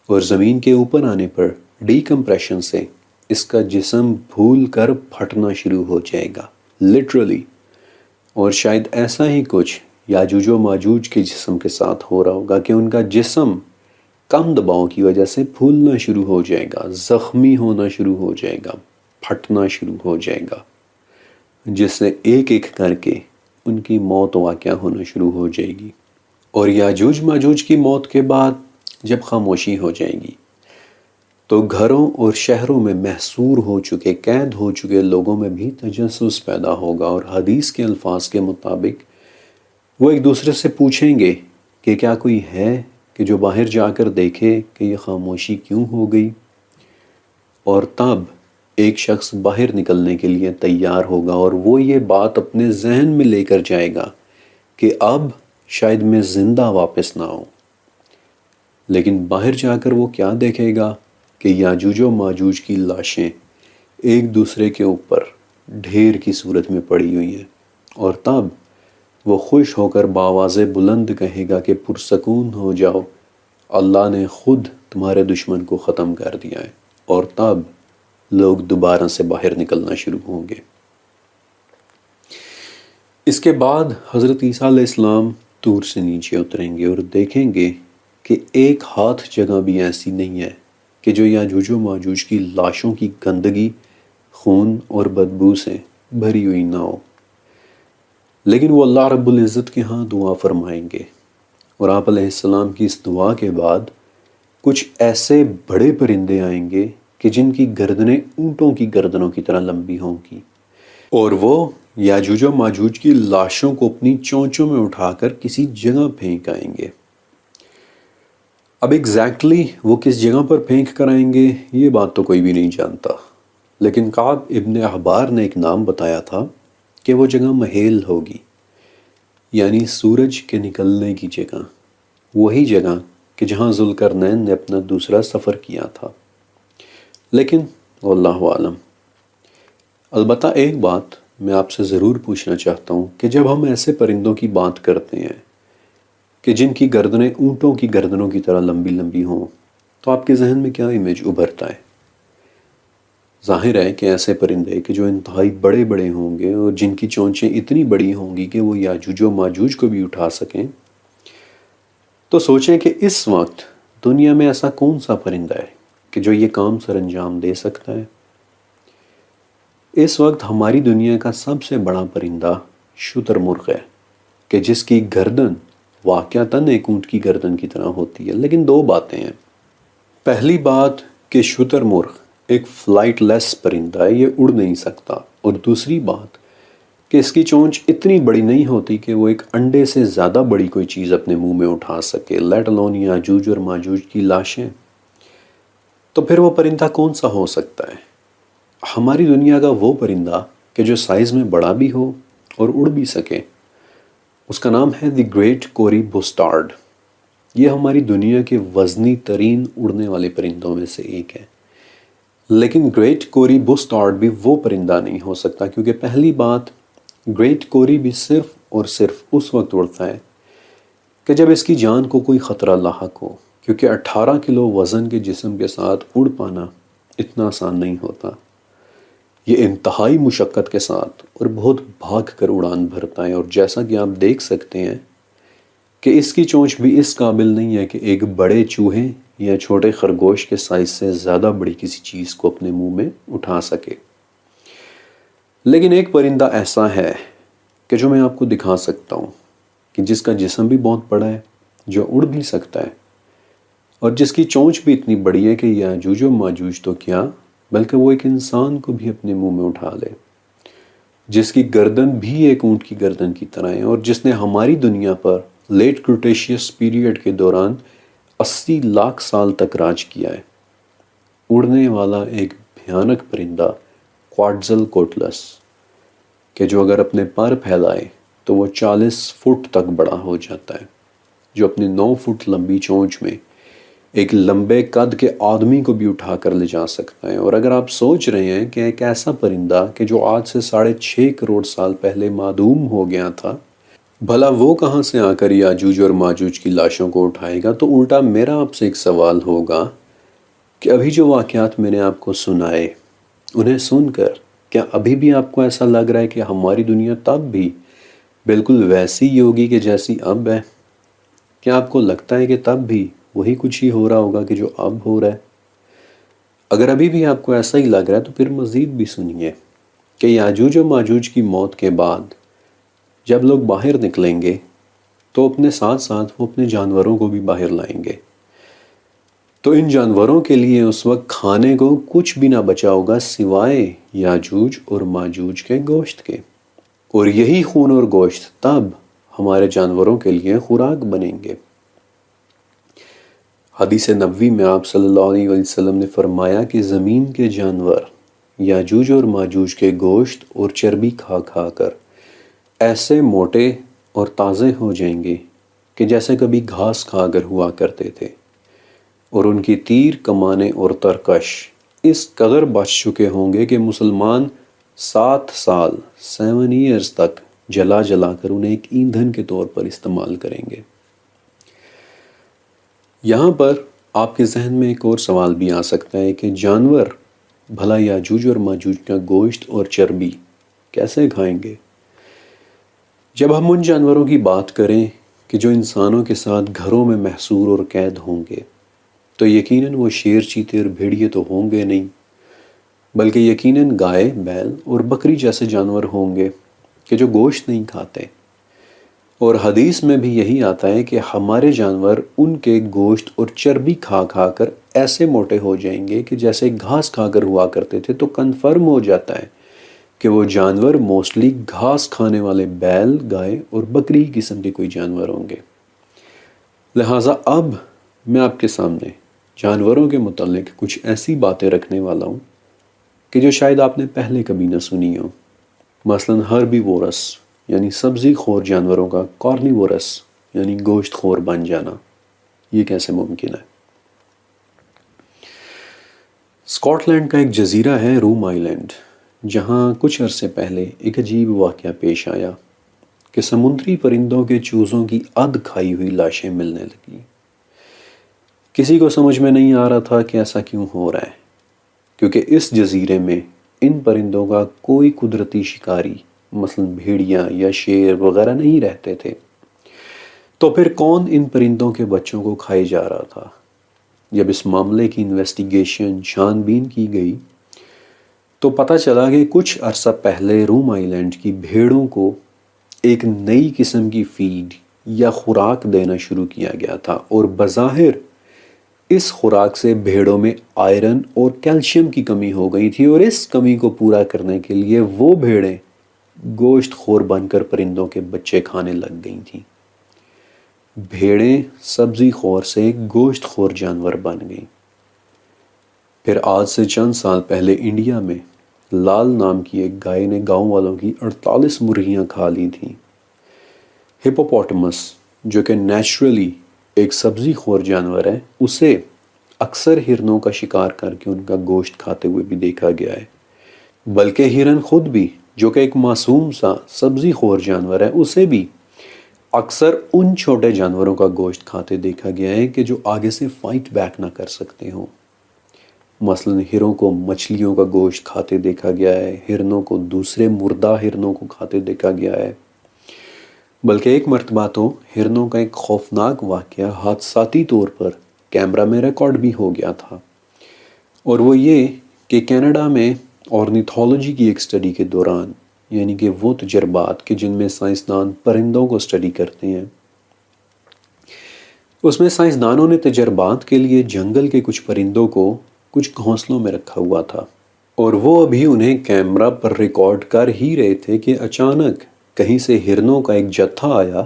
S1: اور زمین کے اوپر آنے پر ڈی کمپریشن سے اس کا جسم پھول کر پھٹنا شروع ہو جائے گا، لٹرلی۔ اور شاید ایسا ہی کچھ یاجوج و ماجوج کے جسم کے ساتھ ہو رہا ہوگا کہ ان کا جسم کم دباؤ کی وجہ سے پھولنا شروع ہو جائے گا، زخمی ہونا شروع ہو جائے گا، پھٹنا شروع ہو جائے گا، جس سے ایک ایک کر کے ان کی موت واقع ہونا شروع ہو جائے گی۔ اور یاجوج ماجوج کی موت کے بعد جب خاموشی ہو جائے گی تو گھروں اور شہروں میں محصور ہو چکے، قید ہو چکے لوگوں میں بھی تجسس پیدا ہوگا، اور حدیث کے الفاظ کے مطابق وہ ایک دوسرے سے پوچھیں گے کہ کیا کوئی ہے کہ جو باہر جا کر دیکھے کہ یہ خاموشی کیوں ہو گئی، اور تب ایک شخص باہر نکلنے کے لیے تیار ہوگا، اور وہ یہ بات اپنے ذہن میں لے کر جائے گا کہ اب شاید میں زندہ واپس نہ آؤں۔ لیکن باہر جا کر وہ کیا دیکھے گا کہ یاجوج و ماجوج کی لاشیں ایک دوسرے کے اوپر ڈھیر کی صورت میں پڑی ہوئی ہیں، اور تب وہ خوش ہو کر بآواز بلند کہے گا کہ پرسکون ہو جاؤ، اللہ نے خود تمہارے دشمن کو ختم کر دیا ہے، اور تب لوگ دوبارہ سے باہر نکلنا شروع ہوں گے۔ اس کے بعد حضرت عیسیٰ علیہ السلام طور سے نیچے اتریں گے اور دیکھیں گے کہ ایک ہاتھ جگہ بھی ایسی نہیں ہے کہ جو یاجوج و ماجوج کی لاشوں کی گندگی، خون اور بدبو سے بھری ہوئی نہ ہو۔ لیکن وہ اللہ رب العزت کے ہاں دعا فرمائیں گے، اور آپ علیہ السلام کی اس دعا کے بعد کچھ ایسے بڑے پرندے آئیں گے کہ جن کی گردنیں اونٹوں کی گردنوں کی طرح لمبی ہوں گی، اور وہ یاجوج و ماجوج کی لاشوں کو اپنی چونچوں میں اٹھا کر کسی جگہ پھینک آئیں گے۔ اب ایگزیکٹلی وہ کس جگہ پر پھینک کر آئیں گے یہ بات تو کوئی بھی نہیں جانتا، لیکن کعب ابن احبار نے ایک نام بتایا تھا کہ وہ جگہ محیل ہوگی، یعنی سورج کے نکلنے کی جگہ، وہی جگہ کہ جہاں ذوالقرنین نے اپنا دوسرا سفر کیا تھا۔ لیکن واللہ عالم۔ البتہ ایک بات میں آپ سے ضرور پوچھنا چاہتا ہوں کہ جب ہم ایسے پرندوں کی بات کرتے ہیں کہ جن کی گردنیں اونٹوں کی گردنوں کی طرح لمبی لمبی ہوں، تو آپ کے ذہن میں کیا امیج ابھرتا ہے؟ ظاہر ہے کہ ایسے پرندے کہ جو انتہائی بڑے بڑے ہوں گے اور جن کی چونچیں اتنی بڑی ہوں گی کہ وہ یاجوج و ماجوج کو بھی اٹھا سکیں، تو سوچیں کہ اس وقت دنیا میں ایسا کون سا پرندہ ہے کہ جو یہ کام سر انجام دے سکتا ہے؟ اس وقت ہماری دنیا کا سب سے بڑا پرندہ شتر مرغ ہے، کہ جس کی گردن واقعتاً ایک اونٹ کی گردن کی طرح ہوتی ہے، لیکن دو باتیں ہیں۔ پہلی بات کہ شتر مرغ ایک فلائٹ لیس پرندہ ہے، یہ اڑ نہیں سکتا، اور دوسری بات کہ اس کی چونچ اتنی بڑی نہیں ہوتی کہ وہ ایک انڈے سے زیادہ بڑی کوئی چیز اپنے منہ میں اٹھا سکے، لیٹ الون یاجوج اور ماجوج کی لاشیں۔ تو پھر وہ پرندہ کون سا ہو سکتا ہے؟ ہماری دنیا کا وہ پرندہ کہ جو سائز میں بڑا بھی ہو اور اڑ بھی سکے، اس کا نام ہے دی گریٹ کوری بسٹارڈ۔ یہ ہماری دنیا کے وزنی ترین اڑنے والے پرندوں میں سے ایک ہے۔ لیکن گریٹ کوری بسٹارڈ بھی وہ پرندہ نہیں ہو سکتا، کیونکہ پہلی بات، گریٹ کوری بھی صرف اور صرف اس وقت اڑتا ہے کہ جب اس کی جان کو کوئی خطرہ لاحق ہو، کیونکہ 18 کلو وزن کے جسم کے ساتھ اڑ پانا اتنا آسان نہیں ہوتا۔ یہ انتہائی مشقت کے ساتھ اور بہت بھاگ کر اڑان بھرتا ہے، اور جیسا کہ آپ دیکھ سکتے ہیں کہ اس کی چونچ بھی اس قابل نہیں ہے کہ ایک بڑے چوہے یا چھوٹے خرگوش کے سائز سے زیادہ بڑی کسی چیز کو اپنے منہ میں اٹھا سکے۔ لیکن ایک پرندہ ایسا ہے کہ جو میں آپ کو دکھا سکتا ہوں، کہ جس کا جسم بھی بہت بڑا ہے، جو اڑ بھی سکتا ہے، اور جس کی چونچ بھی اتنی بڑی ہے کہ یاجوج و ماجوج تو کیا بلکہ وہ ایک انسان کو بھی اپنے منہ میں اٹھا لے، جس کی گردن بھی ایک اونٹ کی گردن کی طرح ہے، اور جس نے ہماری دنیا پر لیٹ کریٹیشیس پیریڈ کے دوران 80 لاکھ سال تک راج کیا ہے۔ اڑنے والا ایک بھیانک پرندہ کوادزل کوٹلس، کہ جو اگر اپنے پر پھیلائے تو وہ 40 فٹ تک بڑا ہو جاتا ہے، جو اپنی 9 فٹ لمبی چونچ میں ایک لمبے قد کے آدمی کو بھی اٹھا کر لے جا سکتا ہے۔ اور اگر آپ سوچ رہے ہیں کہ ایک ایسا پرندہ کہ جو آج سے 6.5 کروڑ سال پہلے معدوم ہو گیا تھا، بھلا وہ کہاں سے آ کر یاجوج اور ماجوج کی لاشوں کو اٹھائے گا، تو الٹا میرا آپ سے ایک سوال ہوگا کہ ابھی جو واقعات میں نے آپ کو سنائے، انہیں سن کر کیا ابھی بھی آپ کو ایسا لگ رہا ہے کہ ہماری دنیا تب بھی بالکل ویسی ہی ہوگی کہ جیسی اب ہے؟ کیا آپ کو لگتا ہے کہ تب بھی وہی کچھ ہی ہو رہا ہوگا کہ جو اب ہو رہا ہے؟ اگر ابھی بھی آپ کو ایسا ہی لگ رہا ہے تو پھر مزید بھی سنیے کہ یاجوج و ماجوج کی موت کے بعد جب لوگ باہر نکلیں گے تو اپنے ساتھ ساتھ وہ اپنے جانوروں کو بھی باہر لائیں گے۔ تو ان جانوروں کے لیے اس وقت کھانے کو کچھ بھی نہ بچا ہوگا سوائے یاجوج اور ماجوج کے گوشت کے، اور یہی خون اور گوشت تب ہمارے جانوروں کے لیے خوراک بنیں گے۔ حدیث نبوی میں آپ صلی اللہ علیہ وسلم نے فرمایا کہ زمین کے جانور یاجوج اور ماجوج کے گوشت اور چربی کھا کھا کر ایسے موٹے اور تازے ہو جائیں گے کہ جیسے کبھی گھاس کھا کر ہوا کرتے تھے، اور ان کی تیر کمانیں اور ترکش اس قدر بچ چکے ہوں گے کہ مسلمان 7 سال 7 ایئرز تک جلا جلا کر انہیں ایک ایندھن کے طور پر استعمال کریں گے۔ یہاں پر آپ کے ذہن میں ایک اور سوال بھی آ سکتا ہے کہ جانور بھلا یاجوج اور ماجوج کا گوشت اور چربی کیسے کھائیں گے؟ جب ہم ان جانوروں کی بات کریں کہ جو انسانوں کے ساتھ گھروں میں محصور اور قید ہوں گے، تو یقیناً وہ شیر چیتے اور بھیڑیے تو ہوں گے نہیں، بلکہ یقیناً گائے، بیل اور بکری جیسے جانور ہوں گے کہ جو گوشت نہیں کھاتے۔ اور حدیث میں بھی یہی آتا ہے کہ ہمارے جانور ان کے گوشت اور چربی کھا کھا کر ایسے موٹے ہو جائیں گے کہ جیسے گھاس کھا کر ہوا کرتے تھے۔ تو کنفرم ہو جاتا ہے کہ وہ جانور موسٹلی گھاس کھانے والے بیل، گائے اور بکری قسم کے کوئی جانور ہوں گے۔ لہٰذا اب میں آپ کے سامنے جانوروں کے متعلق کچھ ایسی باتیں رکھنے والا ہوں کہ جو شاید آپ نے پہلے کبھی نہ سنی ہو۔ مثلاً ہربیورس یعنی سبزی خور جانوروں کا کارنیورس یعنی گوشت خور بن جانا، یہ کیسے ممکن ہے؟ اسکاٹ لینڈ کا ایک جزیرہ ہے روم آئی لینڈ، جہاں کچھ عرصے پہلے ایک عجیب واقعہ پیش آیا کہ سمندری پرندوں کے چوزوں کی ادھ کھائی ہوئی لاشیں ملنے لگیں۔ کسی کو سمجھ میں نہیں آ رہا تھا کہ ایسا کیوں ہو رہا ہے، کیونکہ اس جزیرے میں ان پرندوں کا کوئی قدرتی شکاری مثلا بھیڑیاں یا شیر وغیرہ نہیں رہتے تھے۔ تو پھر کون ان پرندوں کے بچوں کو کھائے جا رہا تھا؟ جب اس معاملے کی انویسٹیگیشن چھان بین کی گئی تو پتہ چلا کہ کچھ عرصہ پہلے روم آئی لینڈ کی بھیڑوں کو ایک نئی قسم کی فیڈ یا خوراک دینا شروع کیا گیا تھا، اور بظاہر اس خوراک سے بھیڑوں میں آئرن اور کیلشیم کی کمی ہو گئی تھی، اور اس کمی کو پورا کرنے کے لیے وہ بھیڑیں گوشت خور بن کر پرندوں کے بچے کھانے لگ گئی تھیں۔ بھیڑیں سبزی خور سے گوشت خور جانور بن گئیں۔ پھر آج سے چند سال پہلے انڈیا میں لال نام کی ایک گائے نے گاؤں والوں کی 48 مرغیاں کھا لی تھیں۔ ہپوپوٹمس جو کہ نیچرلی ایک سبزی خور جانور ہے، اسے اکثر ہرنوں کا شکار کر کے ان کا گوشت کھاتے ہوئے بھی دیکھا گیا ہے، بلکہ ہرن خود بھی جو کہ ایک معصوم سا سبزی خور جانور ہے، اسے بھی اکثر ان چھوٹے جانوروں کا گوشت کھاتے دیکھا گیا ہے کہ جو آگے سے فائٹ بیک نہ کر سکتے ہوں۔ مثلا ہرنوں کو مچھلیوں کا گوشت کھاتے دیکھا گیا ہے، ہرنوں کو دوسرے مردہ ہرنوں کو کھاتے دیکھا گیا ہے، بلکہ ایک مرتبہ تو ہرنوں کا ایک خوفناک واقعہ حادثاتی طور پر کیمرہ میں ریکارڈ بھی ہو گیا تھا، اور وہ یہ کہ کینیڈا میں اورنیتھولوجی کی ایک سٹڈی کے دوران، یعنی کہ وہ تجربات کہ جن میں سائنسدان پرندوں کو سٹڈی کرتے ہیں، اس میں سائنسدانوں نے تجربات کے لیے جنگل کے کچھ پرندوں کو کچھ گھونسلوں میں رکھا ہوا تھا، اور وہ ابھی انہیں کیمرہ پر ریکارڈ کر ہی رہے تھے کہ اچانک کہیں سے ہرنوں کا ایک جتھا آیا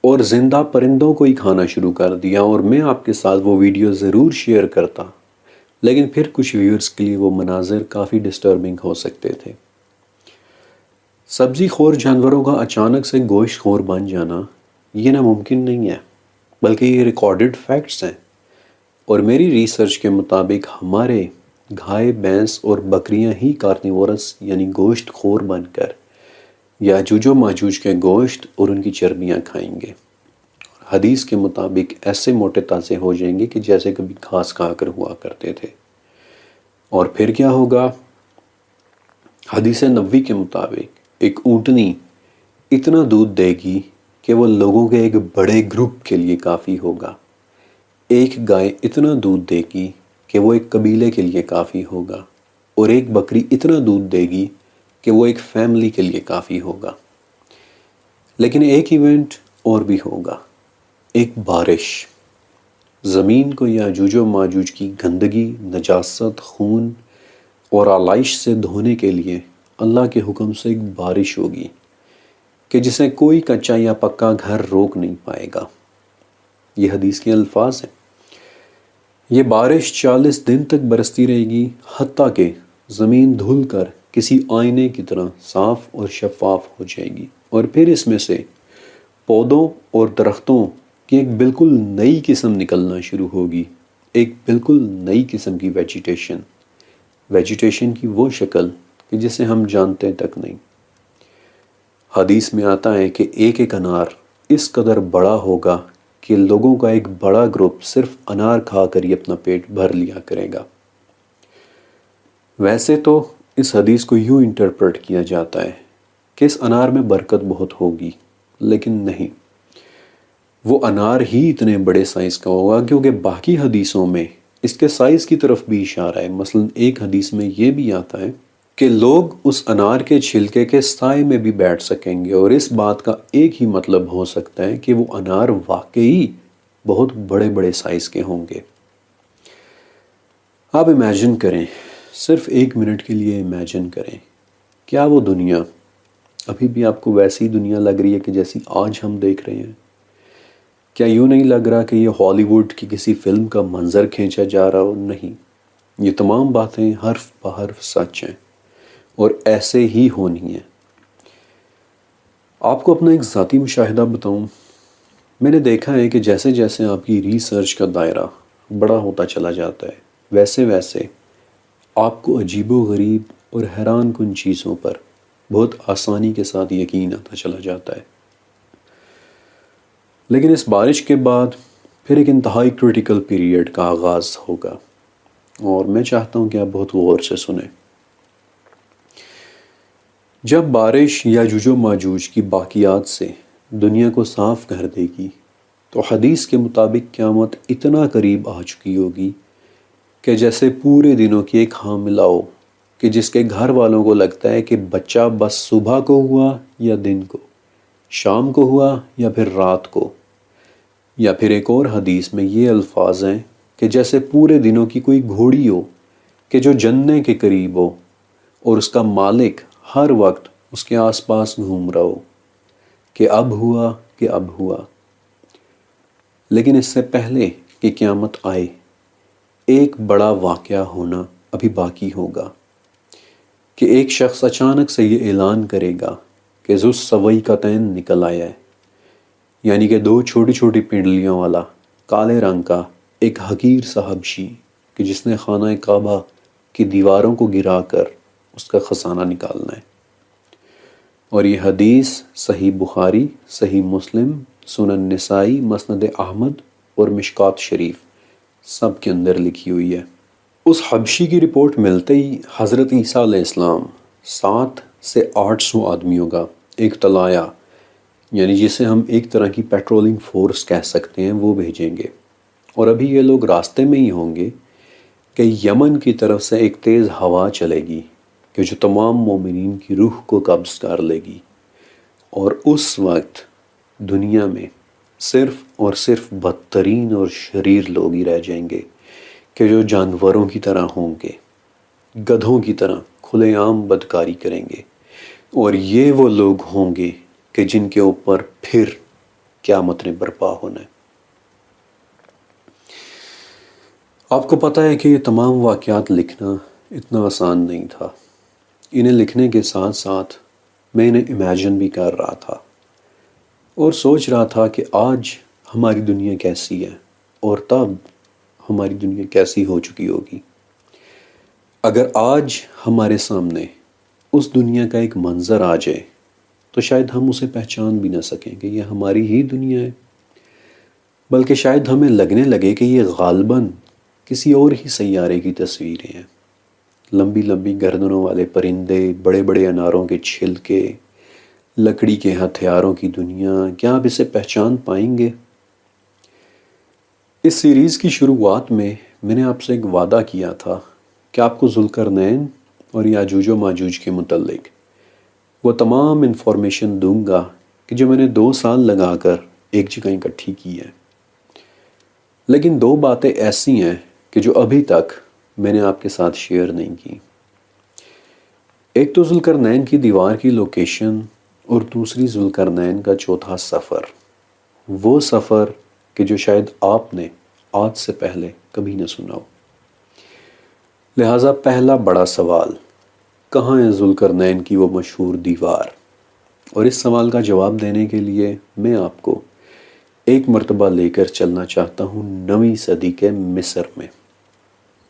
S1: اور زندہ پرندوں کو ہی کھانا شروع کر دیا۔ اور میں آپ کے ساتھ وہ ویڈیو ضرور شیئر کرتا، لیکن پھر کچھ ویورز کے لیے وہ مناظر کافی ڈسٹربنگ ہو سکتے تھے۔ سبزی خور جانوروں کا اچانک سے گوشت خور بن جانا یہ ناممکن نہیں ہے، بلکہ یہ ریکارڈڈ فیکٹس ہیں، اور میری ریسرچ کے مطابق ہمارے گائے، بھینس اور بکریاں ہی کارنیورس یعنی گوشت خور بن کر یاجوج و ماجوج کے گوشت اور ان کی چربیاں کھائیں گے۔ حدیث کے مطابق ایسے موٹے تازے ہو جائیں گے کہ جیسے کبھی گھاس کھا کر ہوا کرتے تھے۔ اور پھر کیا ہوگا؟ حدیث نبوی کے مطابق ایک اونٹنی اتنا دودھ دے گی کہ وہ لوگوں کے ایک بڑے گروپ کے لیے کافی ہوگا۔ ایک گائے اتنا دودھ دے گی کہ وہ ایک قبیلے کے لیے کافی ہوگا، اور ایک بکری اتنا دودھ دے گی کہ وہ ایک فیملی کے لیے کافی ہوگا۔ لیکن ایک ایونٹ اور بھی ہوگا، ایک بارش۔ زمین کو یاجوج و ماجوج کی گندگی، نجاست، خون اور آلائش سے دھونے کے لیے اللہ کے حکم سے ایک بارش ہوگی کہ جسے کوئی کچا یا پکا گھر روک نہیں پائے گا۔ یہ حدیث کے الفاظ ہیں۔ یہ بارش 40 دن تک برستی رہے گی، حتیٰ کہ زمین دھل کر کسی آئینے کی طرح صاف اور شفاف ہو جائے گی، اور پھر اس میں سے پودوں اور درختوں کی ایک بالکل نئی قسم نکلنا شروع ہوگی، ایک بالکل نئی قسم کی ویجیٹیشن کی وہ شکل کہ جسے ہم جانتے تک نہیں۔ حدیث میں آتا ہے کہ ایک ایک انار اس قدر بڑا ہوگا کہ لوگوں کا ایک بڑا گروپ صرف انار کھا کر ہی اپنا پیٹ بھر لیا کرے گا۔ ویسے تو اس حدیث کو یوں انٹرپریٹ کیا جاتا ہے کہ اس انار میں برکت بہت ہوگی، لیکن نہیں، وہ انار ہی اتنے بڑے سائز کا ہوگا کیونکہ باقی حدیثوں میں اس کے سائز کی طرف بھی اشارہ ہے۔ مثلا ایک حدیث میں یہ بھی آتا ہے کہ لوگ اس انار کے چھلکے کے سائے میں بھی بیٹھ سکیں گے، اور اس بات کا ایک ہی مطلب ہو سکتا ہے کہ وہ انار واقعی بہت بڑے بڑے سائز کے ہوں گے۔ آپ امیجن کریں، صرف 1 منٹ کے لیے امیجن کریں، کیا وہ دنیا ابھی بھی آپ کو ویسی دنیا لگ رہی ہے کہ جیسی آج ہم دیکھ رہے ہیں؟ کیا یوں نہیں لگ رہا کہ یہ ہالی ووڈ کی کسی فلم کا منظر کھینچا جا رہا ہو؟ نہیں، یہ تمام باتیں حرف بحرف سچ ہیں اور ایسے ہی ہونی ہیں۔ آپ کو اپنا ایک ذاتی مشاہدہ بتاؤں، میں نے دیکھا ہے کہ جیسے جیسے آپ کی ریسرچ کا دائرہ بڑا ہوتا چلا جاتا ہے، ویسے ویسے آپ کو عجیب و غریب اور حیران کن چیزوں پر بہت آسانی کے ساتھ یقین آتا چلا جاتا ہے۔ لیکن اس بارش کے بعد پھر ایک انتہائی کریٹیکل پیریڈ کا آغاز ہوگا، اور میں چاہتا ہوں کہ آپ بہت غور سے سنیں۔ جب بارش یاجوج و ماجوج کی باقیات سے دنیا کو صاف کر دے گی تو حدیث کے مطابق قیامت اتنا قریب آ چکی ہوگی کہ جیسے پورے دنوں کی ایک حاملہ ہو کہ جس کے گھر والوں کو لگتا ہے کہ بچہ بس صبح کو ہوا یا دن کو، شام کو ہوا یا پھر رات کو۔ یا پھر ایک اور حدیث میں یہ الفاظ ہیں کہ جیسے پورے دنوں کی کوئی گھوڑی ہو کہ جو جننے کے قریب ہو اور اس کا مالک ہر وقت اس کے آس پاس گھوم رہا ہو کہ اب ہوا کہ اب ہوا۔ لیکن اس سے پہلے کہ قیامت آئے ایک بڑا واقعہ ہونا ابھی باقی ہوگا کہ ایک شخص اچانک سے یہ اعلان کرے گا کہ ذو السویقتین نکل آیا ہے، یعنی کہ دو چھوٹی چھوٹی پنڈلیوں والا کالے رنگ کا ایک حقیر سا حبشی کہ جس نے خانہ کعبہ کی دیواروں کو گرا کر اس کا خزانہ نکالنا ہے۔ اور یہ حدیث صحیح بخاری، صحیح مسلم، سنن نسائی، مسند احمد اور مشکات شریف سب کے اندر لکھی ہوئی ہے۔ اس حبشی کی رپورٹ ملتے ہی حضرت عیسیٰ علیہ السلام 700 سے 800 آدمیوں کا ایک طلایہ، یعنی جسے ہم ایک طرح کی پیٹرولنگ فورس کہہ سکتے ہیں، وہ بھیجیں گے۔ اور ابھی یہ لوگ راستے میں ہی ہوں گے کہ یمن کی طرف سے ایک تیز ہوا چلے گی کہ جو تمام مومنین کی روح کو قبض کر لے گی، اور اس وقت دنیا میں صرف اور صرف بدترین اور شریر لوگ ہی رہ جائیں گے کہ جو جانوروں کی طرح ہوں گے، گدھوں کی طرح کھلے عام بدکاری کریں گے، اور یہ وہ لوگ ہوں گے کہ جن کے اوپر پھر قیامت نے برپا ہونا ہے۔ آپ کو پتہ ہے کہ یہ تمام واقعات لکھنا اتنا آسان نہیں تھا۔ انہیں لکھنے کے ساتھ ساتھ میں انہیں امیجن بھی کر رہا تھا اور سوچ رہا تھا کہ آج ہماری دنیا کیسی ہے اور تب ہماری دنیا کیسی ہو چکی ہوگی۔ اگر آج ہمارے سامنے اس دنیا کا ایک منظر آ جائے تو شاید ہم اسے پہچان بھی نہ سکیں کہ یہ ہماری ہی دنیا ہے، بلکہ شاید ہمیں لگنے لگے کہ یہ غالباً کسی اور ہی سیارے کی تصویریں ہیں۔ لمبی لمبی گردنوں والے پرندے، بڑے بڑے اناروں کے چھلکے، لکڑی کے ہتھیاروں کی دنیا، کیا آپ اسے پہچان پائیں گے؟ اس سیریز کی شروعات میں نے آپ سے ایک وعدہ کیا تھا کہ آپ کو ذوالقرنین اور یاجوج و ماجوج کے متعلق وہ تمام انفارمیشن دوں گا کہ جو میں نے 2 سال لگا کر ایک جگہ اکٹھی کی ہے۔ لیکن 2 باتیں ایسی ہیں کہ جو ابھی تک میں نے آپ کے ساتھ شیئر نہیں کی۔ ایک تو ذوالقرنین کی دیوار کی لوکیشن، اور دوسری ذوالقرنین کا چوتھا سفر، وہ سفر کہ جو شاید آپ نے آج سے پہلے کبھی نہ سنا ہو۔ لہٰذا پہلا بڑا سوال، کہاں ہے ذوالقرنین کی وہ مشہور دیوار؟ اور اس سوال کا جواب دینے کے لیے میں آپ کو ایک مرتبہ لے کر چلنا چاہتا ہوں 9ویں صدی کے مصر میں۔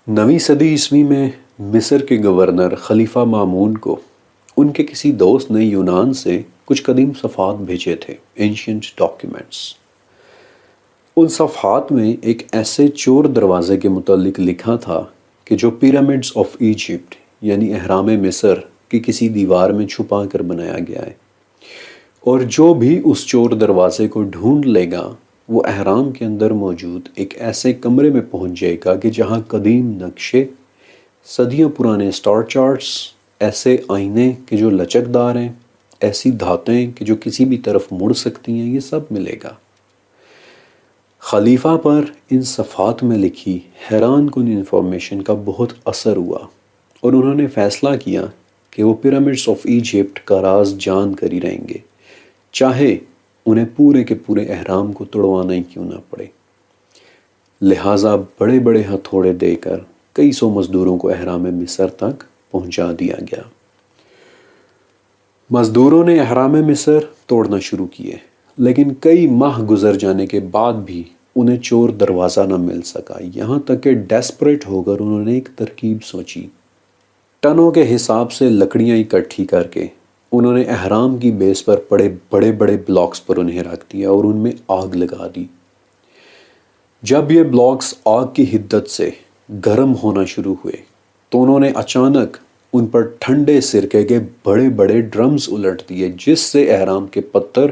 S1: 9ویں صدی عیسوی میں مصر کے گورنر خلیفہ مامون کو ان کے کسی دوست نے یونان سے کچھ قدیم صفحات بھیجے تھے، اینشینٹ ڈاکیومنٹس۔ ان صفحات میں ایک ایسے چور دروازے کے متعلق لکھا تھا کہ جو پیرامڈز آف ایجپٹ یعنی اہرام مصر کی کسی دیوار میں چھپا کر بنایا گیا ہے، اور جو بھی اس چور دروازے کو ڈھونڈ لے گا وہ اہرام کے اندر موجود ایک ایسے کمرے میں پہنچ جائے گا کہ جہاں قدیم نقشے، صدیوں پرانے سٹار چارٹس، ایسے آئینے کہ جو لچکدار ہیں، ایسی دھاتیں کہ جو کسی بھی طرف مڑ سکتی ہیں، یہ سب ملے گا۔ خلیفہ پر ان صفحات میں لکھی حیران کن انفارمیشن کا بہت اثر ہوا، اور انہوں نے فیصلہ کیا کہ وہ پیرامڈز آف ایجپٹ کا راز جان کر ہی رہیں گے، چاہے انہیں پورے کے پورے اہرام کو توڑوانا ہی کیوں نہ پڑے۔ لہٰذا بڑے بڑے ہتھوڑے دے کر کئی سو مزدوروں کو اہرام مصر تک پہنچا دیا گیا۔ مزدوروں نے اہرام مصر توڑنا شروع کیے، لیکن کئی ماہ گزر جانے کے بعد بھی انہیں چور دروازہ نہ مل سکا، یہاں تک کہ ڈیسپریٹ ہو کر انہوں نے ایک ترکیب سوچی۔ ٹنوں کے حساب سے لکڑیاں اکٹھی کر کے انہوں نے احرام کی بیس پر بڑے بڑے بڑے بلاکس پر انہیں رکھ دیا اور ان میں آگ لگا دی۔ جب یہ بلاکس آگ کی حدت سے گرم ہونا شروع ہوئے تو انہوں نے اچانک ان پر ٹھنڈے سرکے کے بڑے بڑے ڈرمز الٹ دیے، جس سے احرام کے پتھر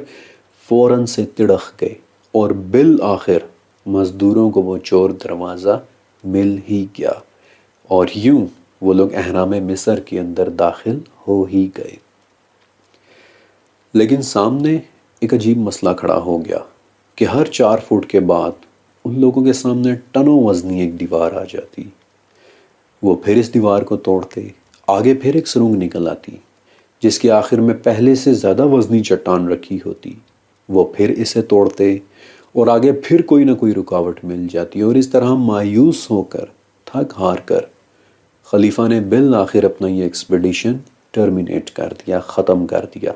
S1: فوراً سے تڑخ گئے اور بالآخر مزدوروں کو وہ چور دروازہ مل ہی گیا، اور یوں وہ لوگ احرام مصر کے اندر داخل ہو ہی گئے۔ لیکن سامنے ایک عجیب مسئلہ کھڑا ہو گیا کہ ہر 4 فٹ کے بعد ان لوگوں کے سامنے ٹنوں وزنی ایک دیوار آ جاتی۔ وہ پھر اس دیوار کو توڑتے، آگے پھر ایک سرنگ نکل آتی جس کے آخر میں پہلے سے زیادہ وزنی چٹان رکھی ہوتی۔ وہ پھر اسے توڑتے اور آگے پھر کوئی نہ کوئی رکاوٹ مل جاتی، اور اس طرح مایوس ہو کر، تھک ہار کر، خلیفہ نے بالآخر اپنا یہ ایکسپیڈیشن ٹرمینیٹ کر دیا، ختم کر دیا۔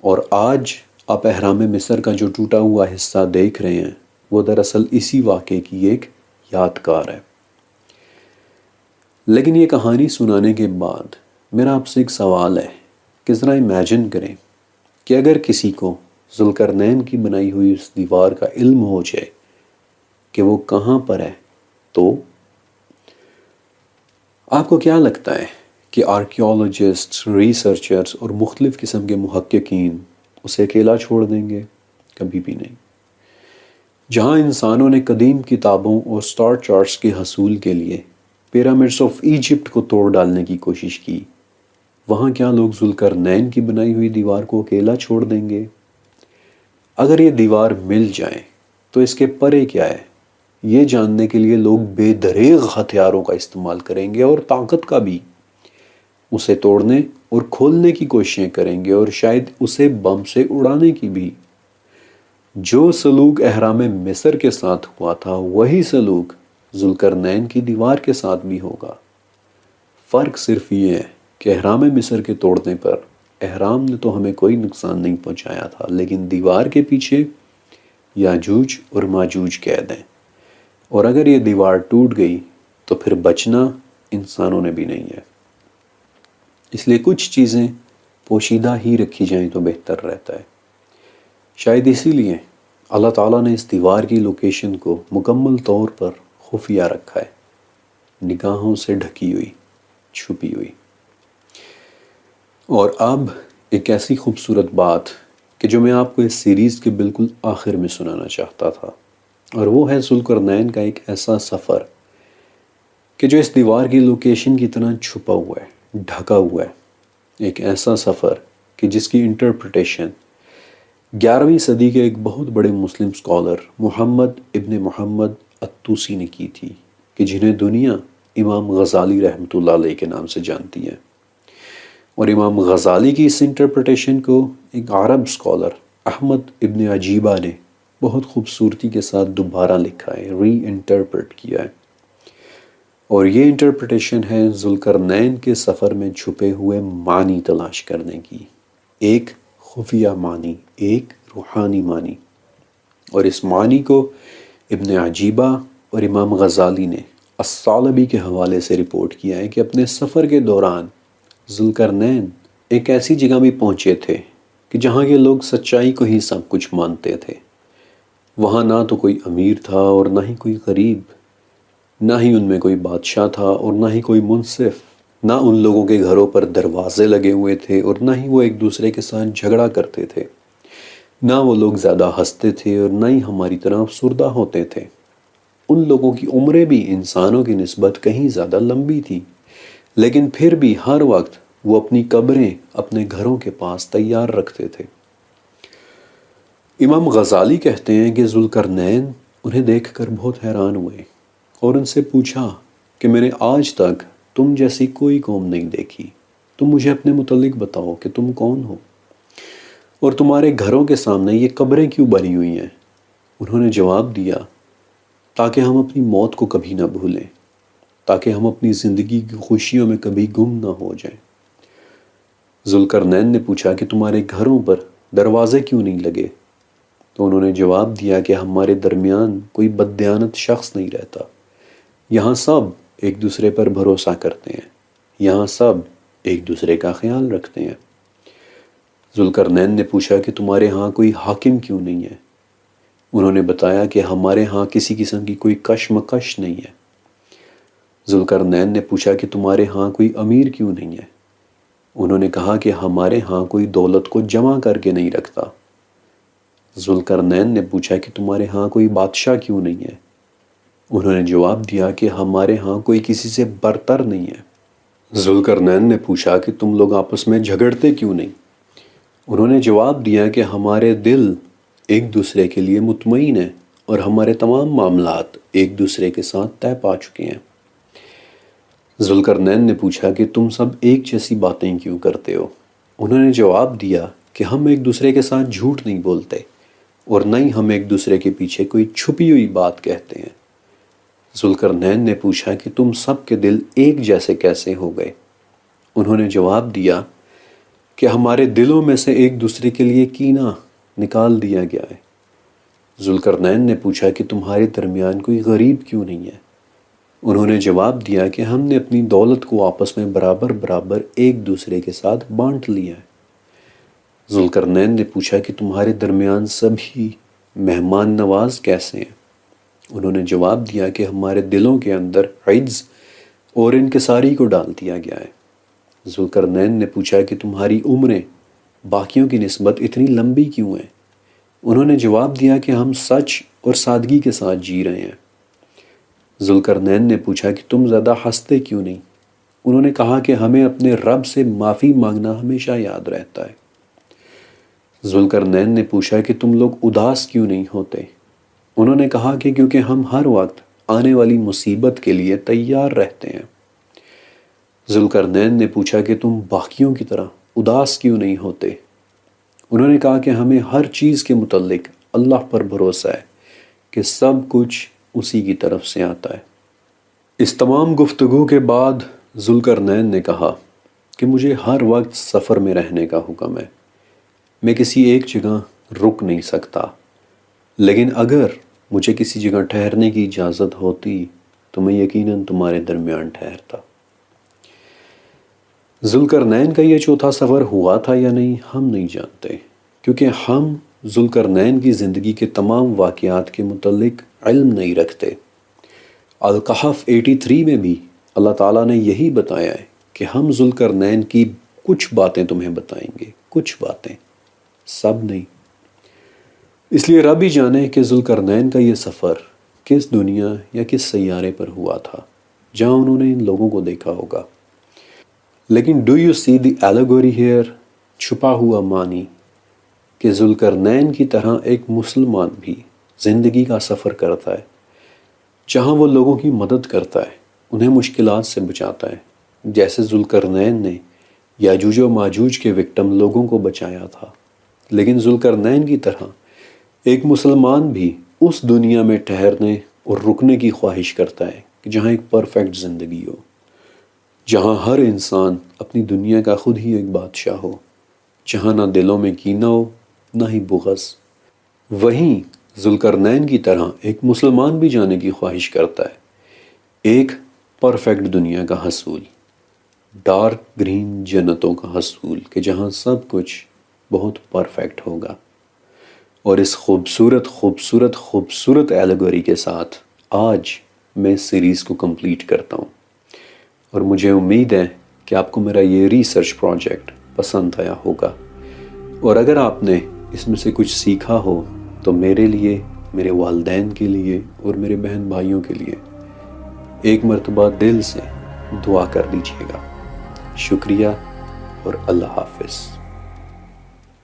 S1: اور آج آپ احرام مصر کا جو ٹوٹا ہوا حصہ دیکھ رہے ہیں وہ دراصل اسی واقعے کی ایک یادگار ہے۔ لیکن یہ کہانی سنانے کے بعد میرا آپ سے ایک سوال ہے کہ ذرا امیجن کریں کہ اگر کسی کو ذوالقرنین کی بنائی ہوئی اس دیوار کا علم ہو جائے کہ وہ کہاں پر ہے، تو آپ کو کیا لگتا ہے کہ آرکیولوجسٹ، ریسرچرز اور مختلف قسم کے محققین اسے اکیلا چھوڑ دیں گے؟ کبھی بھی نہیں۔ جہاں انسانوں نے قدیم کتابوں اور سٹار چارٹس کے حصول کے لیے پیرامڈس آف ایجپٹ کو توڑ ڈالنے کی کوشش کی، وہاں کیا لوگ ذوالقرنین کی بنائی ہوئی دیوار کو اکیلا چھوڑ دیں گے؟ اگر یہ دیوار مل جائے تو اس کے پرے کیا ہے، یہ جاننے کے لیے لوگ بے دریغ ہتھیاروں کا استعمال کریں گے اور طاقت کا بھی، اسے توڑنے اور کھولنے کی کوششیں کریں گے، اور شاید اسے بم سے اڑانے کی بھی۔ جو سلوک احرام مصر کے ساتھ ہوا تھا وہی سلوک ذوالقرنین کی دیوار کے ساتھ بھی ہوگا۔ فرق صرف یہ ہے کہ احرام مصر کے توڑنے پر احرام نے تو ہمیں کوئی نقصان نہیں پہنچایا تھا، لیکن دیوار کے پیچھے یاجوج اور ماجوج قید ہیں، اور اگر یہ دیوار ٹوٹ گئی تو پھر بچنا انسانوں نے بھی نہیں ہے۔ اس لیے کچھ چیزیں پوشیدہ ہی رکھی جائیں تو بہتر رہتا ہے۔ شاید اسی لیے اللہ تعالیٰ نے اس دیوار کی لوکیشن کو مکمل طور پر خفیہ رکھا ہے، نگاہوں سے ڈھکی ہوئی، چھپی ہوئی۔ اور اب ایک ایسی خوبصورت بات کہ جو میں آپ کو اس سیریز کے بالکل آخر میں سنانا چاہتا تھا، اور وہ ہے ذوالقرنین کا ایک ایسا سفر کہ جو اس دیوار کی لوکیشن کی طرح چھپا ہوا ہے، ڈھکا ہوا ہے۔ ایک ایسا سفر کہ جس کی انٹرپریٹیشن 11ویں صدی کے ایک بہت بڑے مسلم اسکالر محمد ابن محمد الطوسی نے کی تھی، کہ جنہیں دنیا امام غزالی رحمۃ اللہ علیہ کے نام سے جانتی ہے۔ اور امام غزالی کی اس انٹرپریٹیشن کو ایک عرب اسکالر احمد ابن عجیبہ نے بہت خوبصورتی کے ساتھ دوبارہ لکھا ہے، ری انٹرپریٹ کیا ہے۔ اور یہ انٹرپریٹیشن ہے ذوالقرنین کے سفر میں چھپے ہوئے معنی تلاش کرنے کی، ایک خفیہ معنی، ایک روحانی معنی۔ اور اس معنی کو ابن عجیبہ اور امام غزالی نے الثعلبی کے حوالے سے رپورٹ کیا ہے کہ اپنے سفر کے دوران ذوالقرنین ایک ایسی جگہ بھی پہنچے تھے کہ جہاں کے لوگ سچائی کو ہی سب کچھ مانتے تھے۔ وہاں نہ تو کوئی امیر تھا اور نہ ہی کوئی غریب، نہ ہی ان میں کوئی بادشاہ تھا اور نہ ہی کوئی منصف، نہ ان لوگوں کے گھروں پر دروازے لگے ہوئے تھے اور نہ ہی وہ ایک دوسرے کے ساتھ جھگڑا کرتے تھے، نہ وہ لوگ زیادہ ہنستے تھے اور نہ ہی ہماری طرح افسردہ ہوتے تھے۔ ان لوگوں کی عمریں بھی انسانوں کی نسبت کہیں زیادہ لمبی تھی، لیکن پھر بھی ہر وقت وہ اپنی قبریں اپنے گھروں کے پاس تیار رکھتے تھے۔ امام غزالی کہتے ہیں کہ ذوالقرنین انہیں دیکھ کر بہت حیران ہوئے اور ان سے پوچھا کہ میں نے آج تک تم جیسی کوئی قوم نہیں دیکھی، تم مجھے اپنے متعلق بتاؤ کہ تم کون ہو، اور تمہارے گھروں کے سامنے یہ قبریں کیوں بنی ہوئی ہیں؟ انہوں نے جواب دیا، تاکہ ہم اپنی موت کو کبھی نہ بھولیں، تاکہ ہم اپنی زندگی کی خوشیوں میں کبھی گم نہ ہو جائیں۔ ذوالقرنین نے پوچھا کہ تمہارے گھروں پر دروازے کیوں نہیں لگے؟ تو انہوں نے جواب دیا کہ ہمارے درمیان کوئی بددیانت شخص نہیں رہتا، یہاں سب ایک دوسرے پر بھروسہ کرتے ہیں، یہاں سب ایک دوسرے کا خیال رکھتے ہیں۔ ذوالقرنین نے پوچھا کہ تمہارے ہاں کوئی حاکم کیوں نہیں ہے؟ انہوں نے بتایا کہ ہمارے ہاں کسی قسم کی کوئی کشمکش نہیں ہے۔ ذوالقرنین نے پوچھا کہ تمہارے ہاں کوئی امیر کیوں نہیں ہے؟ انہوں نے کہا کہ ہمارے ہاں کوئی دولت کو جمع کر کے نہیں رکھتا۔ ذوالقرنین نے پوچھا کہ تمہارے ہاں کوئی بادشاہ کیوں نہیں ہے؟ انہوں نے جواب دیا کہ ہمارے ہاں کوئی کسی سے برتر نہیں ہے۔ ذوالقرنین نے پوچھا کہ تم لوگ آپس میں جھگڑتے کیوں نہیں؟ انہوں نے جواب دیا کہ ہمارے دل ایک دوسرے کے لیے مطمئن ہیں اور ہمارے تمام معاملات ایک دوسرے کے ساتھ طے پا چکے ہیں۔ ذوالقرنین نے پوچھا کہ تم سب ایک جیسی باتیں کیوں کرتے ہو؟ انہوں نے جواب دیا کہ ہم ایک دوسرے کے ساتھ جھوٹ نہیں بولتے اور نہ ہی ہم ایک دوسرے کے پیچھے کوئی چھپی ہوئی بات کہتے ہیں۔ ذوالقرنین نے پوچھا کہ تم سب کے دل ایک جیسے کیسے ہو گئے؟ انہوں نے جواب دیا کہ ہمارے دلوں میں سے ایک دوسرے کے لیے کینہ نکال دیا گیا ہے۔ ذوالقرنین نے پوچھا کہ تمہارے درمیان کوئی غریب کیوں نہیں ہے؟ انہوں نے جواب دیا کہ ہم نے اپنی دولت کو آپس میں برابر برابر ایک دوسرے کے ساتھ بانٹ لیا ہے۔ ذوالقرنین نے پوچھا کہ تمہارے درمیان سبھی مہمان نواز کیسے ہیں؟ انہوں نے جواب دیا کہ ہمارے دلوں کے اندر عجز اور انکساری کو ڈال دیا گیا ہے۔ ذوالقرنین نے پوچھا کہ تمہاری عمریں باقیوں کی نسبت اتنی لمبی کیوں ہیں؟ انہوں نے جواب دیا کہ ہم سچ اور سادگی کے ساتھ جی رہے ہیں۔ ذوالقرنین نے پوچھا کہ تم زیادہ ہنستے کیوں نہیں؟ انہوں نے کہا کہ ہمیں اپنے رب سے معافی مانگنا ہمیشہ یاد رہتا ہے۔ ذوالقرنین نے پوچھا کہ تم لوگ اداس کیوں نہیں ہوتے؟ انہوں نے کہا کہ کیونکہ ہم ہر وقت آنے والی مصیبت کے لیے تیار رہتے ہیں۔ ذوالقرنین نے پوچھا کہ تم باقیوں کی طرح اداس کیوں نہیں ہوتے؟ انہوں نے کہا کہ ہمیں ہر چیز کے متعلق اللہ پر بھروسہ ہے کہ سب کچھ اسی کی طرف سے آتا ہے۔ اس تمام گفتگو کے بعد ذوالقرنین نے کہا کہ مجھے ہر وقت سفر میں رہنے کا حکم ہے، میں کسی ایک جگہ رک نہیں سکتا، لیکن اگر مجھے کسی جگہ ٹھہرنے کی اجازت ہوتی تو میں یقیناً تمہارے درمیان ٹھہرتا۔ ذوالقرنین کا یہ چوتھا سفر ہوا تھا یا نہیں ہم نہیں جانتے، کیونکہ ہم ذوالقرنین کی زندگی کے تمام واقعات کے متعلق علم نہیں رکھتے۔ الکہف 83 میں بھی اللہ تعالیٰ نے یہی بتایا ہے کہ ہم ذوالقرنین کی کچھ باتیں تمہیں بتائیں گے، کچھ باتیں، سب نہیں۔ اس لیے رب ہی جانے کہ ذوالقرنین کا یہ سفر کس دنیا یا کس سیارے پر ہوا تھا جہاں انہوں نے ان لوگوں کو دیکھا ہوگا۔ لیکن do you see the allegory here, چھپا ہوا معنی کہ ذوالقرنین کی طرح ایک مسلمان بھی زندگی کا سفر کرتا ہے جہاں وہ لوگوں کی مدد کرتا ہے، انہیں مشکلات سے بچاتا ہے، جیسے ذوالقرنین نے یاجوج و ماجوج کے وکٹم لوگوں کو بچایا تھا۔ لیکن ذوالقرنین کی طرح ایک مسلمان بھی اس دنیا میں ٹھہرنے اور رکنے کی خواہش کرتا ہے کہ جہاں ایک پرفیکٹ زندگی ہو، جہاں ہر انسان اپنی دنیا کا خود ہی ایک بادشاہ ہو، جہاں نہ دلوں میں کینہ ہو نہ ہی بغض۔ وہیں ذوالقرنین کی طرح ایک مسلمان بھی جانے کی خواہش کرتا ہے ایک پرفیکٹ دنیا کا حصول، ڈارک گرین جنتوں کا حصول، کہ جہاں سب کچھ بہت پرفیکٹ ہوگا۔ اور اس خوبصورت خوبصورت خوبصورت ایلیگوری کے ساتھ آج میں اس سیریز کو کمپلیٹ کرتا ہوں، اور مجھے امید ہے کہ آپ کو میرا یہ ریسرچ پروجیکٹ پسند آیا ہوگا، اور اگر آپ نے اس میں سے کچھ سیکھا ہو تو میرے لیے، میرے والدین کے لیے اور میرے بہن بھائیوں کے لیے ایک مرتبہ دل سے دعا کر دیجیے گا۔ شکریہ اور اللہ حافظ۔